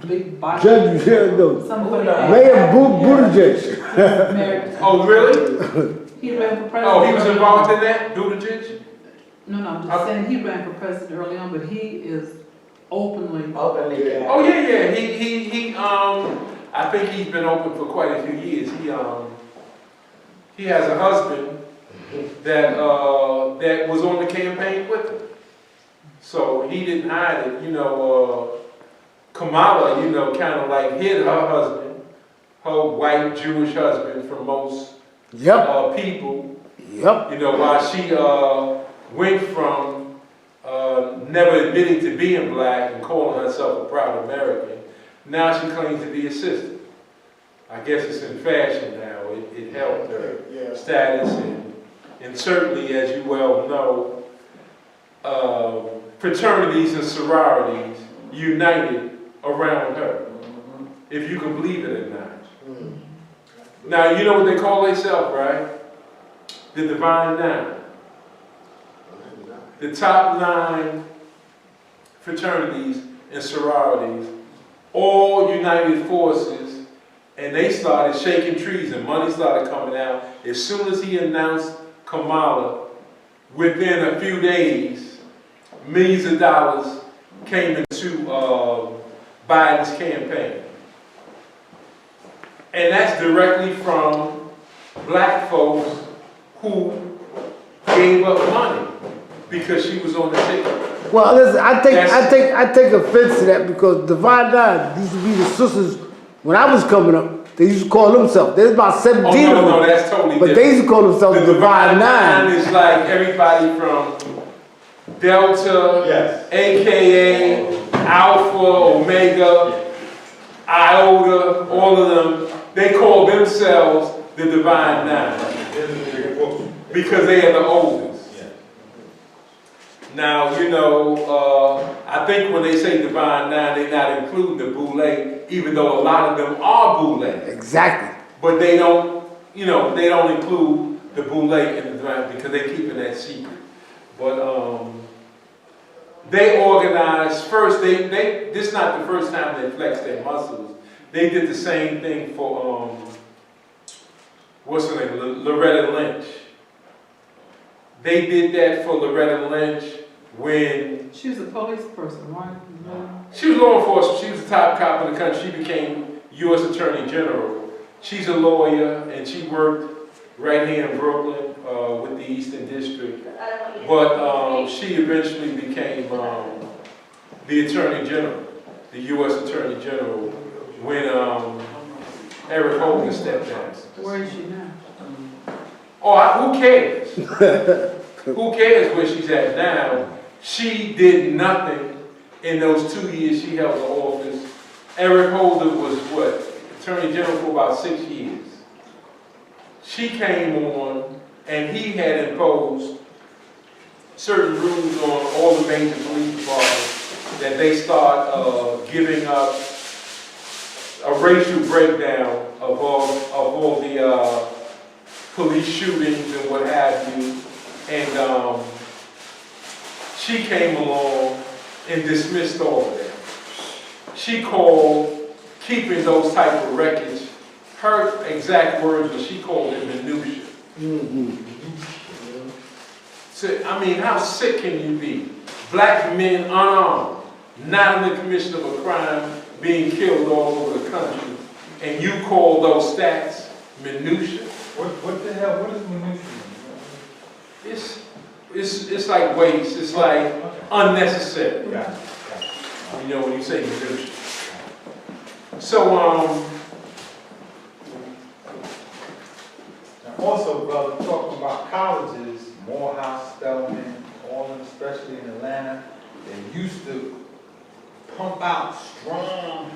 big body. Judge, yeah, no. Somebody. Mayor Buttigieg. Married. oh, really? He ran for president. Oh, he was involved in that, Buttigieg? No, I'm just saying he ran for president early on, but he is openly. Yeah. Oh yeah. He I think he's been open for quite a few years. He has a husband that was on the campaign with him. So he didn't hide it. You know, Kamala, you know, kind of like hid her husband, her white Jewish husband from most people. Yep. You know, while she went from never admitting to being black and calling herself a proud American, now she claims to be a sister. I guess it's in fashion now. It helped her status, and certainly, as you well know, fraternities and sororities united around her, if you can believe it or not. Now, you know what they call themselves, right? The Divine Nine. The top 9 fraternities and sororities all united forces, and they started shaking trees and money started coming out. As soon as he announced Kamala, within a few days, millions of dollars came into Biden's campaign. And that's directly from black folks who gave up money because she was on the ticket. Well, listen, I take offense to that because Divine Nine used to be the sisters when I was coming up. They used to call themselves. There's about 17 Oh, of them. no, that's totally But different. they used to call themselves The Divine Nine. is like everybody from Delta, Yes. AKA, Alpha, Omega, Iota, all of them. They call themselves the Divine Nine. There's a big because they are the oldest. Yeah. Now, you know, I think when they say Divine Nine, they're not including the Boule, even though a lot of them are Boule. Exactly. But they don't, you know, they don't include the Boule in the Divine because they're keeping that secret. But they organized first, this is not the first time they flexed their muscles. They did the same thing for, what's her name, Loretta Lynch. They did that for Loretta Lynch when She was a police person, right? she was law enforcement. She was the top cop in the country. She became U.S. Attorney General. She's a lawyer, and she worked right here in Brooklyn with the Eastern District. But she eventually became the Attorney General, the U.S. Attorney General, when Eric Holder stepped down. Where is she now? Oh, who cares? Who cares where she's at now? She did nothing in those 2 years she held the office. Eric Holder was what? Attorney General for about 6 years. She came on and he had imposed certain rules on all the major police departments that they start giving up a racial breakdown of all the police shootings and what have you. And she came along and dismissed all of that. She called keeping those type of records, her exact words was she called it minutia. So, I mean, how sick can you be? Black men unarmed, not in the commission of a crime, being killed all over the country, and you call those stats minutia? What the hell, what is minutia? It's like waste, it's like unnecessary. Yeah. You know, when you say minutia. So, Also, brother, talking about colleges, Morehouse, Spelman, all of them, especially in Atlanta, they used to pump out strong.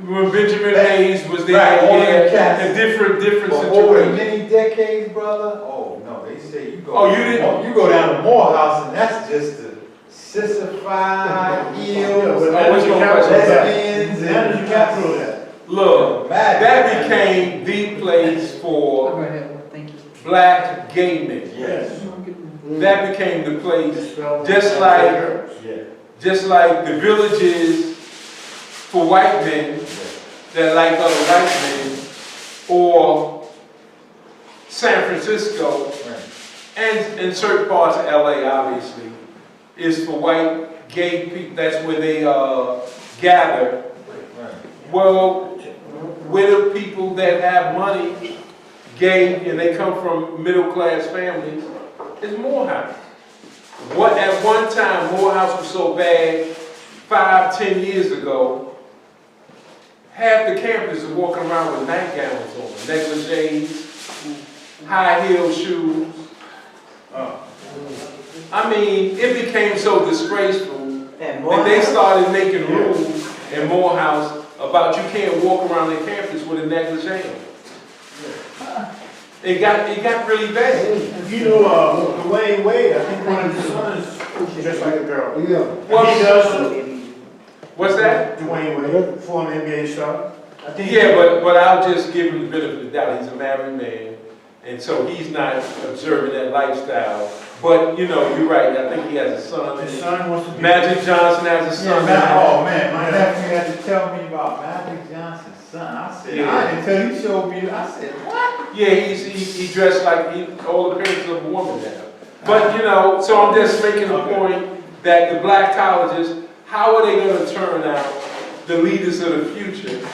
when Benjamin Hayes was there, Right, all them yeah, cats. a different For over situation. many decades, brother. Oh no, they say you go. Oh, you didn't- You go down to Morehouse, and that's just the sissified, ill, what's your lesbians, How did you capture that? Look, Mad. that became the place I'll for go ahead, thank you. black gay men. Yes. That became the place, Just just like the villages for white men that like other white men, or San Francisco, and in certain parts of LA, obviously, is for white gay people. That's where they gather. Well, where the people that have money, gay, and they come from middle-class families, is Morehouse. What at one time Morehouse was so bad, 5-10 years ago, half the campus is walking around with nightgowns on, negligees, high-heel shoes. I mean, it became so disgraceful that they started making rules in Morehouse about you can't walk around the campus with a negligee. It got really bad. You know, Dwayne Wade, I think one of his sons just like a girl. Yeah. He does, What's that? Dwayne Wade, former NBA star. I think. Yeah, but I'll just give him the benefit of the doubt. He's a married man, and so he's not observing that lifestyle. But, you know, you're right. I think he has a son. His son wants to be. Magic Johnson has a son. Oh man, my nephew had to tell me about Magic Johnson's son. I said, Yeah. I didn't tell you, showed me. I said, what? Yeah, he dressed like all the appearance of a woman now. But, you know, so I'm just making a point that the black colleges, how are they going to turn out the leaders of the future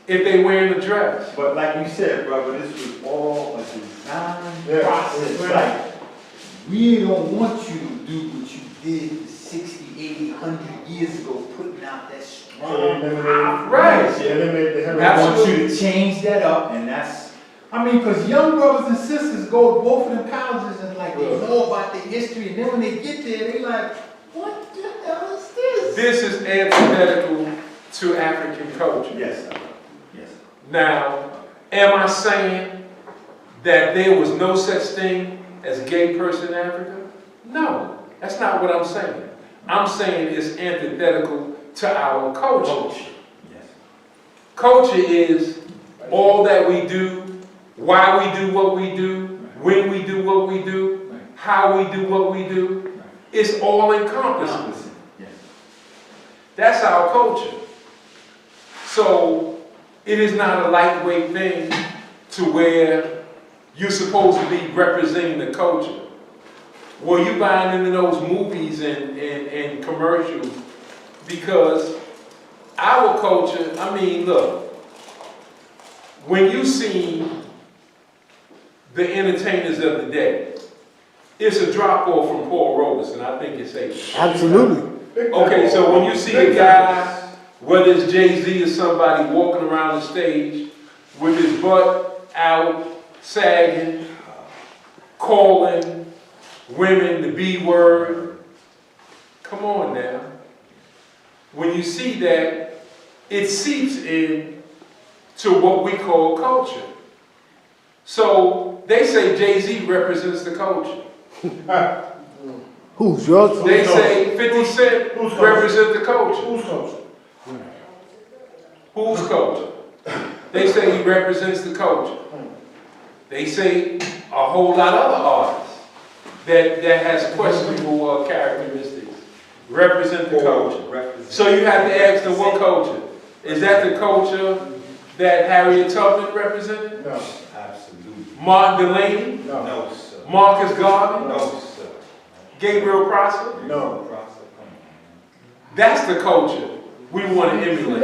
if they wearing a dress? But like you said, brother, this was all a design Yeah. process. Right. Like, we don't want you to do what you did 60, 80, 100 years ago, putting out that strong. Right. Yeah, they made the We hell. want you to change that up, and that's, I mean, because young brothers and sisters go to both of them colleges and like they know about their history, and then when they get there, they like, what the hell is this? This is antithetical to African culture. Yes, sir. Yes. Now, am I saying that there was no such thing as a gay person in Africa? No, that's not what I'm saying. I'm saying it's antithetical to our culture. Culture is all that we do, why we do what we do, when we do what we do, how we do what we do. It's all encompassing. That's our culture. So it is not a lightweight thing to where you're supposed to be representing the culture. Well, you buying into those movies and commercials because our culture, I mean, look, when you see the entertainers of the day, it's a drop-off from Paul Robeson. I think it's safe. Absolutely. Okay, so when you see a guy, whether it's Jay-Z or somebody walking around the stage with his butt out, sagging, calling women the B word, come on now. When you see that, it seeps in to what we call culture. So they say Jay-Z represents the culture. Who's yours? They say 50 Cent represents the culture. Who's culture? Whose culture? They say he represents the culture. They say a whole lot of other artists that has questionable characteristics represent the culture. So you have to ask them what culture. Is that the culture that Harriet Tubman represented? No. Absolutely. Martin Delaney? No. No, sir. Marcus Garvey? No, sir. Gabriel Prosser? No. That's the culture we want to emulate.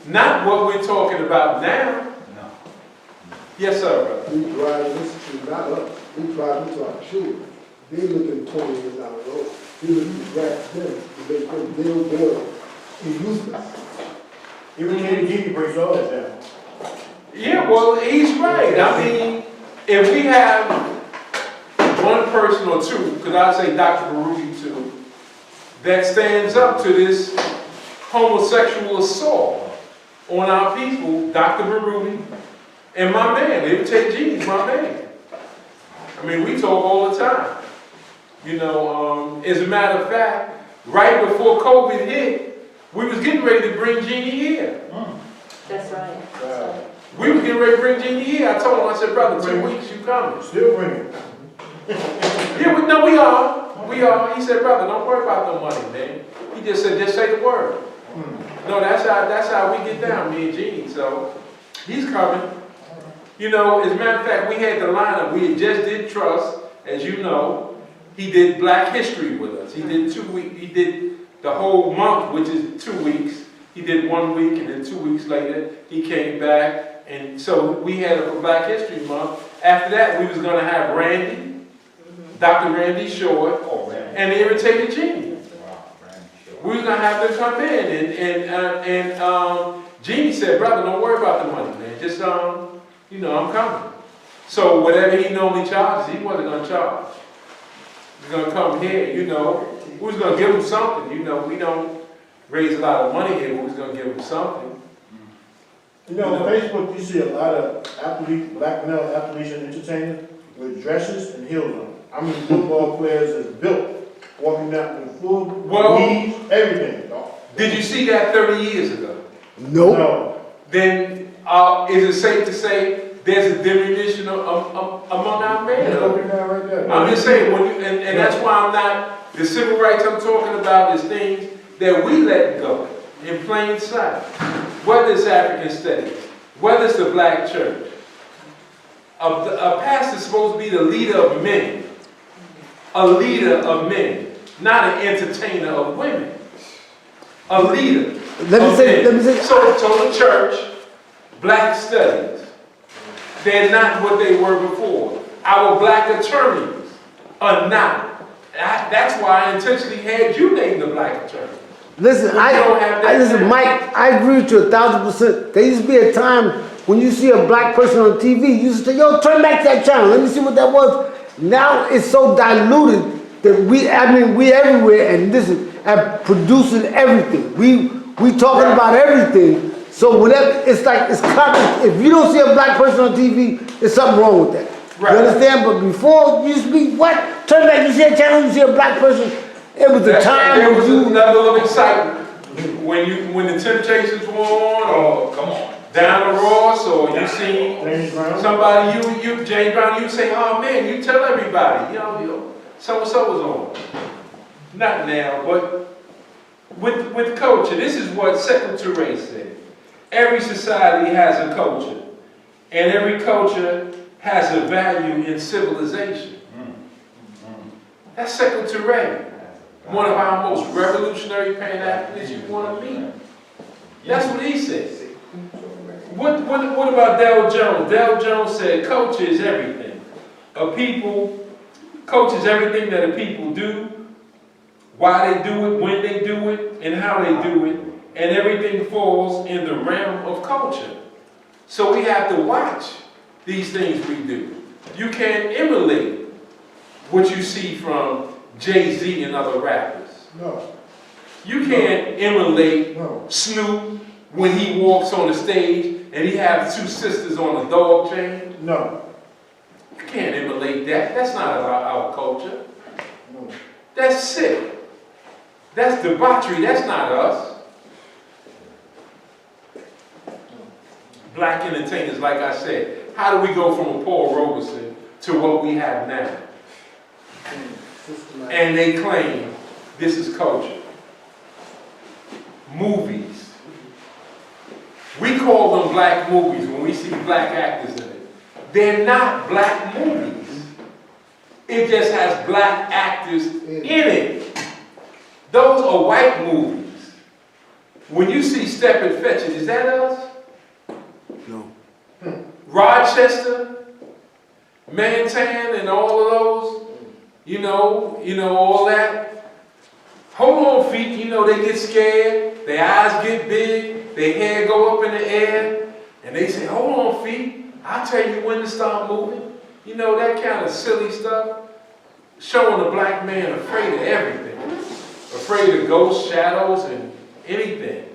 Not what we're talking about now. No. Yes, sir, brother. We drive this to, not us, we drive into our children. They looking 20 years down the road. We look to grab them, to make them build and useless. Even Katie breaks all that down. Yeah, well, he's right. I mean, if we have one person or two, because I say Dr. Baruti too, that stands up to this homosexual assault on our people, Dr. Baruti, and my man, Imitate Genie's my man. I mean, we talk all the time. You know, as a matter of fact, right before COVID hit, we was getting ready to bring Genie here. That's right. We was getting ready to bring Genie here. I told him, I said, brother, 2 weeks, you coming. Still bringing. Yeah, we are. We are. He said, brother, don't worry about no money, man. He just said, just say the word. No, that's how we get down, me and Genie. So he's coming. You know, as a matter of fact, we had the lineup. We had just did Trust, as you know. He did Black History with us. He did 2 weeks. He did the whole month, which is 2 weeks. He did 1 week, and then 2 weeks later, he came back. And so we had it for Black History Month. After that, we was going to have Randy, Dr. Randy Short, and the Irritated Genie. We was going to have them come in. And Genie said, brother, don't worry about the money, man. Just, you know, I'm coming. So whatever he normally charges, he wasn't going to charge. He's going to come here, you know. We was going to give him something. You know, we don't raise a lot of money here, but we was going to give him something. You know, on Facebook, you see a lot of athletes, black male athletes and entertainers with dresses and heels on. I mean, football players is built, walking down with full knees, everything. Did you see that 30 years ago? Nope. No. Then is it safe to say there's a diminution among our men? Right there. I'm just saying, and that's why I'm not, the civil rights I'm talking about is things that we let go in plain sight. Whether it's African studies, whether it's the black church. A pastor's supposed to be the leader of men. A leader of men, not an entertainer of women. A leader. Let me say. So the church, black studies, they're not what they were before. Our black attorneys are not. That's why I intentionally had you name the black attorney. Listen, listen, Mike, I agree with you 1,000%. There used to be a time when you see a black person on TV, you used to say, yo, turn back that channel. Let me see what that was. Now it's so diluted that we everywhere, and this is producing everything. We talking about everything. So whatever, it's like, it's common. If you don't see a black person on TV, there's something wrong with that. Right. You understand? But before you speak, what? Turn back, you see a channel, you see a black person. It was the time There when was you. another of excitement. When the Temptations were on, or come on. Diana Ross, or you see James Brown. somebody, James Brown, you say, oh man, you tell everybody, so and so was on. Not now, but with culture, this is what Sekou Touré said. Every society has a culture, and every culture has a value in civilization. That's Sekou Touré, one of our most revolutionary Pan-Africans you want to meet. That's what he said. What about Del Jones? Del Jones said culture is everything. Culture is everything that a people do, why they do it, when they do it, and how they do it, and everything falls in the realm of culture. So we have to watch these things we do. You can't emulate what you see from Jay-Z and other rappers. No, You can't emulate no. Snoop when he walks on the stage and he has two sisters on a dog chain. No. You can't emulate that. That's not our culture. No. That's sick. That's debauchery. That's not us. Black entertainers, like I said, how do we go from a Paul Robeson to what we have now? And they claim this is culture. Movies. We call them black movies when we see black actors in it. They're not black movies. It just has black actors in it. Those are white movies. When you see Step and Fetch It, is that us? No. Rochester, Mantan, and all of those, you know, all that. Hold on, feet, they get scared, their eyes get big, their hair go up in the air, and they say, hold on, feet, I'll tell you when to start moving. That kind of silly stuff. Showing the black man afraid of everything. Afraid of ghosts, shadows, and anything.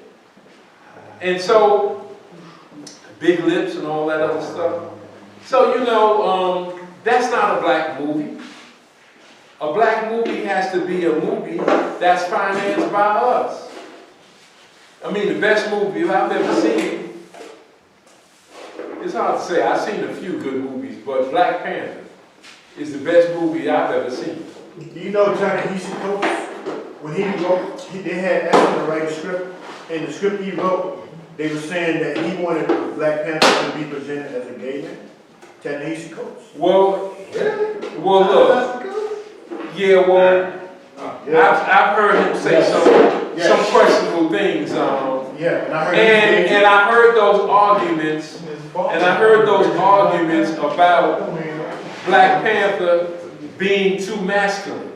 And so, big lips and all that other stuff. So, that's not a black movie. A black movie has to be a movie that's financed by us. I mean, the best movie I've ever seen, it's hard to say, I've seen a few good movies, but Black Panther is the best movie I've ever seen. Do you know Ta-Nehisi Coates? When he wrote, they had asked him to write a script. In the script he wrote, they were saying that he wanted Black Panther to be presented as a gay man. Ta-Nehisi Coates. Well, look. Yeah, I've heard him say some questionable things. Yeah, and I heard and I heard those arguments, about Black Panther being too masculine.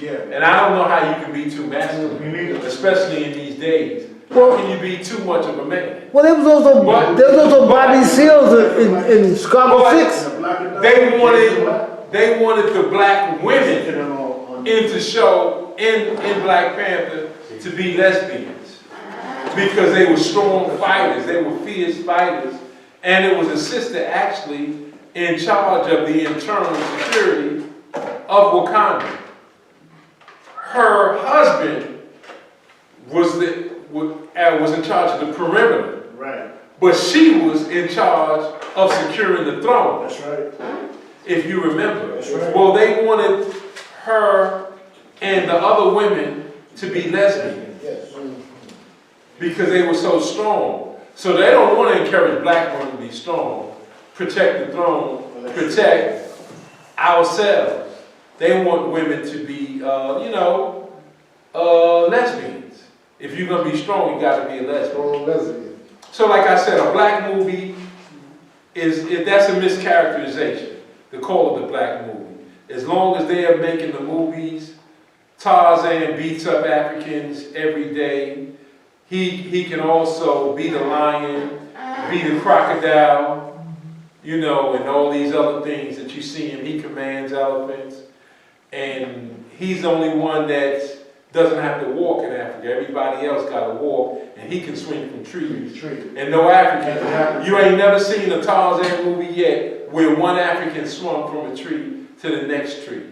Yeah. And I don't know how you can be too masculine, Me neither. especially in these days. How can you be too much of a man? Well, there was also Bobby Seals in Chicago 6. They wanted the black women to show in Black Panther to be lesbians because they were strong fighters, they were fierce fighters, and it was a sister actually in charge of the internal security of Wakanda. Her husband was in charge of the perimeter. Right. But she was in charge of securing the throne. That's right. If you remember. That's right. Well, they wanted her and the other women to be lesbians Yes. because they were so strong. So they don't want to encourage black women to be strong, protect the throne, protect ourselves. They want women to be, lesbians. If you're going to be strong, you got to be a lesbian. Strong lesbian. So like I said, a black movie that's a mischaracterization, the call of the black movie. As long as they are making the movies, Tarzan beats up Africans every day. He can also be the lion, be the crocodile, and all these other things that you see him. He commands elephants. And he's the only one that's doesn't have to walk in Africa. Everybody else got to walk, and he can swing from trees. Tree. And no African. You ain't never seen a Tarzan movie yet where one African swung from a tree to the next tree.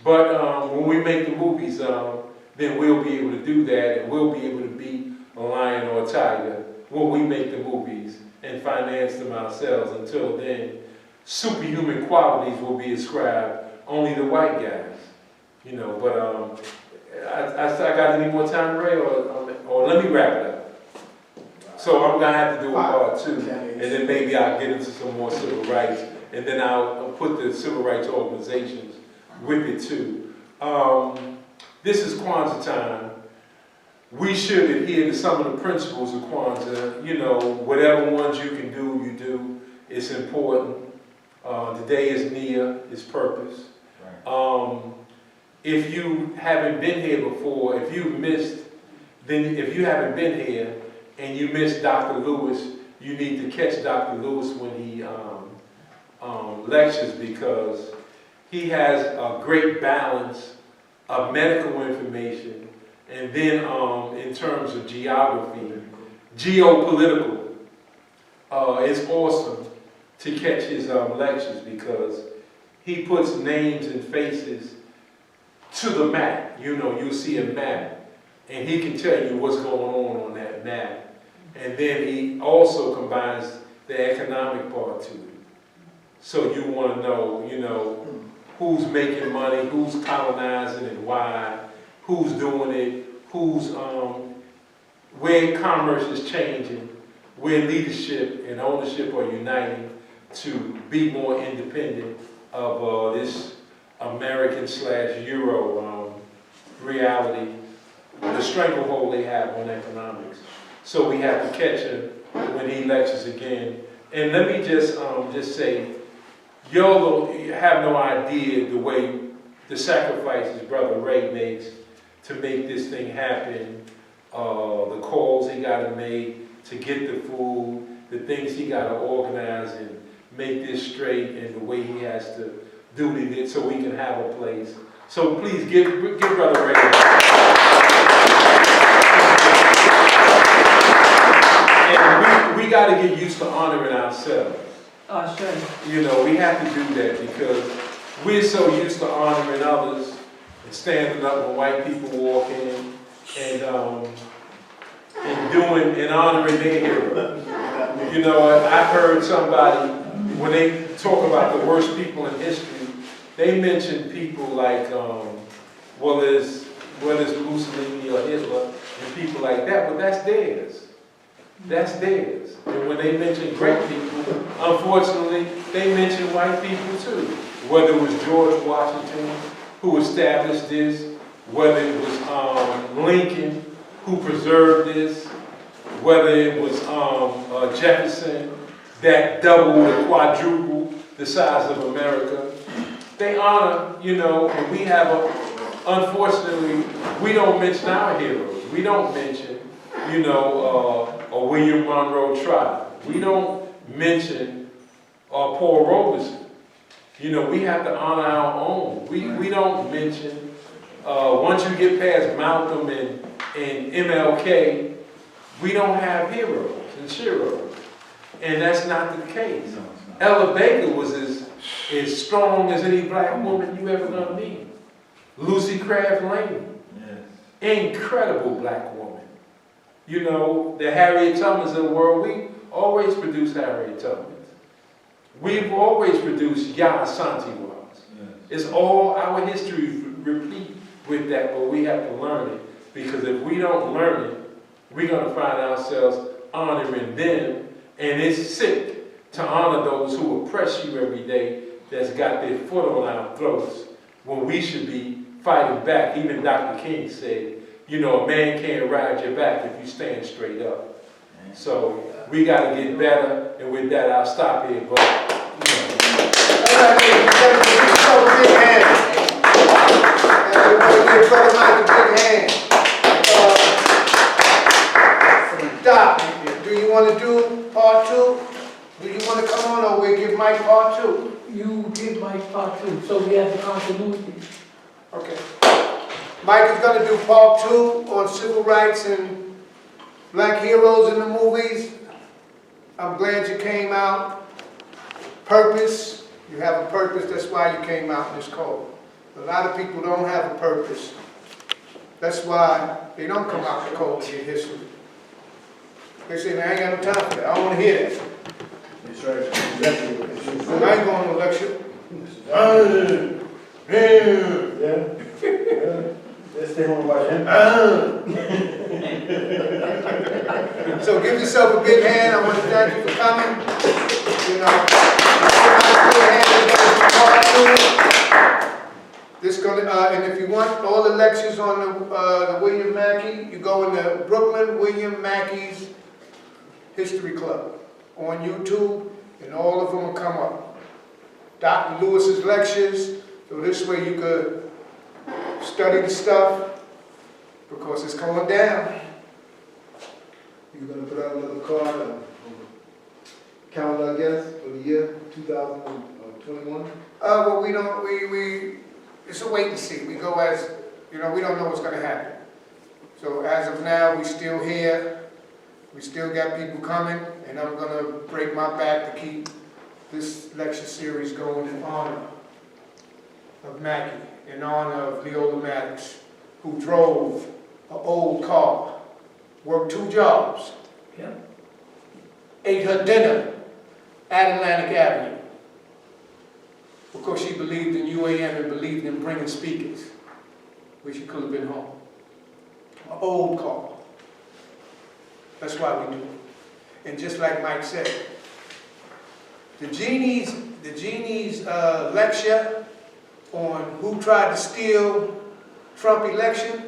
But when we make the movies, then we'll be able to do that, and we'll be able to be a lion or a tiger when we make the movies and finance them ourselves. Until then, superhuman qualities will be ascribed only to white guys. You know, but I got any more time, Ray, or let me wrap it up. So I'm gonna have to do a part 2, and then maybe I'll get into some more civil rights, and then I'll put the civil rights organizations with it too. This is Kwanzaa time. We should adhere to some of the principles of Kwanzaa. You know, whatever ones you can do, you do. It's important. The day is near, its purpose. If you haven't been here before, if you haven't been here and you missed Dr. Lewis, you need to catch Dr. Lewis when he lectures, because he has a great balance of medical information, and then in terms of geography, geopolitical, it's awesome to catch his lectures, because he puts names and faces to the map. You know, you'll see a map, and he can tell you what's going on that map. And then he also combines the economic part to it. So you want to know, you know, who's making money, who's colonizing and why, who's doing it, who's where commerce is changing, where leadership and ownership are uniting to be more independent of this American/Euro reality, the stranglehold they have on economics. So we have to catch him when he lectures again. And let me just say, y'all have no idea the way the sacrifices Brother Ray makes to make this thing happen, the calls he got to make to get the food, the things he got to organize and make this straight, and the way he has to do it so we can have a place. So please give Brother Ray and we got to get used to honoring ourselves. Sure. You know, we have to do that because we're so used to honoring others and standing up when white people walk in and doing and honoring their hero. You know, I heard somebody, when they talk about the worst people in history, they mention people like, well, there's Mussolini or Hitler and people like that, but that's theirs. That's theirs. And when they mention great people, unfortunately, they mention white people too. Whether it was George Washington who established this, whether it was Lincoln who preserved this, whether it was Jefferson that doubled or quadrupled the size of America. They honor, you know, and we have unfortunately, we don't mention our heroes. We don't mention, you know, a William Monroe tribe. We don't mention Paul Robeson. You know, we have to honor our own. We don't mention, once you get past Malcolm and MLK, we don't have heroes and sheroes. And that's not the case. Ella Baker was as strong as any black woman you ever gonna meet. Lucy Craft Laney, incredible black woman. You know, the Harriet Tubmans of the world, we always produce Harriet Tubmans. We've always produced Yaa Asantewaa. It's all, our history is replete with that, but we have to learn it. Because if we don't learn it, we're gonna find ourselves honoring them, and it's sick to honor those who oppress you every day, that's got their foot on our throats, when we should be fighting back. Even Dr. King said, you know, a man can't ride your back if you stand straight up. So we got to get better, and with that, I'll stop here. But, Everybody give a big hand. Everybody give Brother Mike a big hand. Doc, do you want to do part 2? Do you want to come on, or we'll give Mike part 2? You give Mike part 2, so we have the continuity. Okay. Mike is gonna do part 2 on civil rights and black heroes in the movies. I'm glad you came out. Purpose, you have a purpose, that's why you came out in this cold. A lot of people don't have a purpose. That's why they don't come out in the cold to get history. They say, I ain't got no time for that, I don't wanna hear that. That's right. I ain't going to lecture. Yeah. Let's stay home and watch him. So give yourself a big hand. I want to thank you for coming. You know, this gonna and if you want all the lectures on the William Mackey, you go in the Brooklyn William Mackey's History Club on YouTube, and all of them will come up. Dr. Lewis's lectures, so this way you could study the stuff, because it's going down. You're gonna put out another card, calendar, I guess, for the year 2021? Well, we don't, it's a wait and see. We go as, you know, we don't know what's gonna happen. So as of now, we still here. We still got people coming, and I'm gonna break my back to keep this lecture series going in honor of Mackey, in honor of Leola Maddox, who drove an old car, worked 2 jobs, Yeah. ate her dinner at Atlantic Avenue, because she believed in UAM and believed in bringing speakers, where she could have been home. An old car. That's why we do it. And just like Mike said, the genie's lecture on who tried to steal Trump election,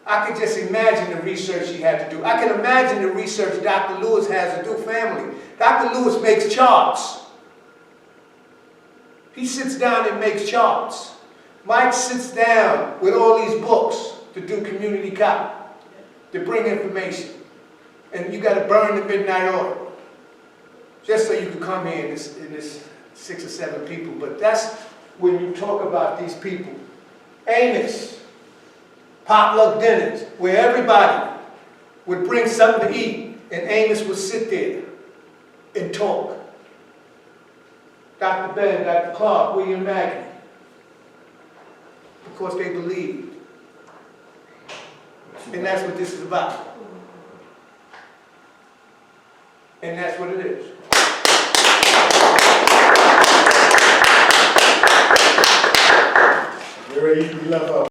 I could just imagine the research he had to do. I can imagine the research Dr. Lewis has to do, family. Dr. Lewis makes charts. He sits down and makes charts. Mike sits down with all these books to do community cop, to bring information. And you got to burn the midnight oil, just so you can come here in this 6 or 7 people. But that's when you talk about these people. Amos, potluck dinners, where everybody would bring something to eat, and Amos would sit there and talk. Dr. Ben, Dr. Clark, William Mackey, because they believed. And that's what this is about. And that's what it is. We're ready to be left out.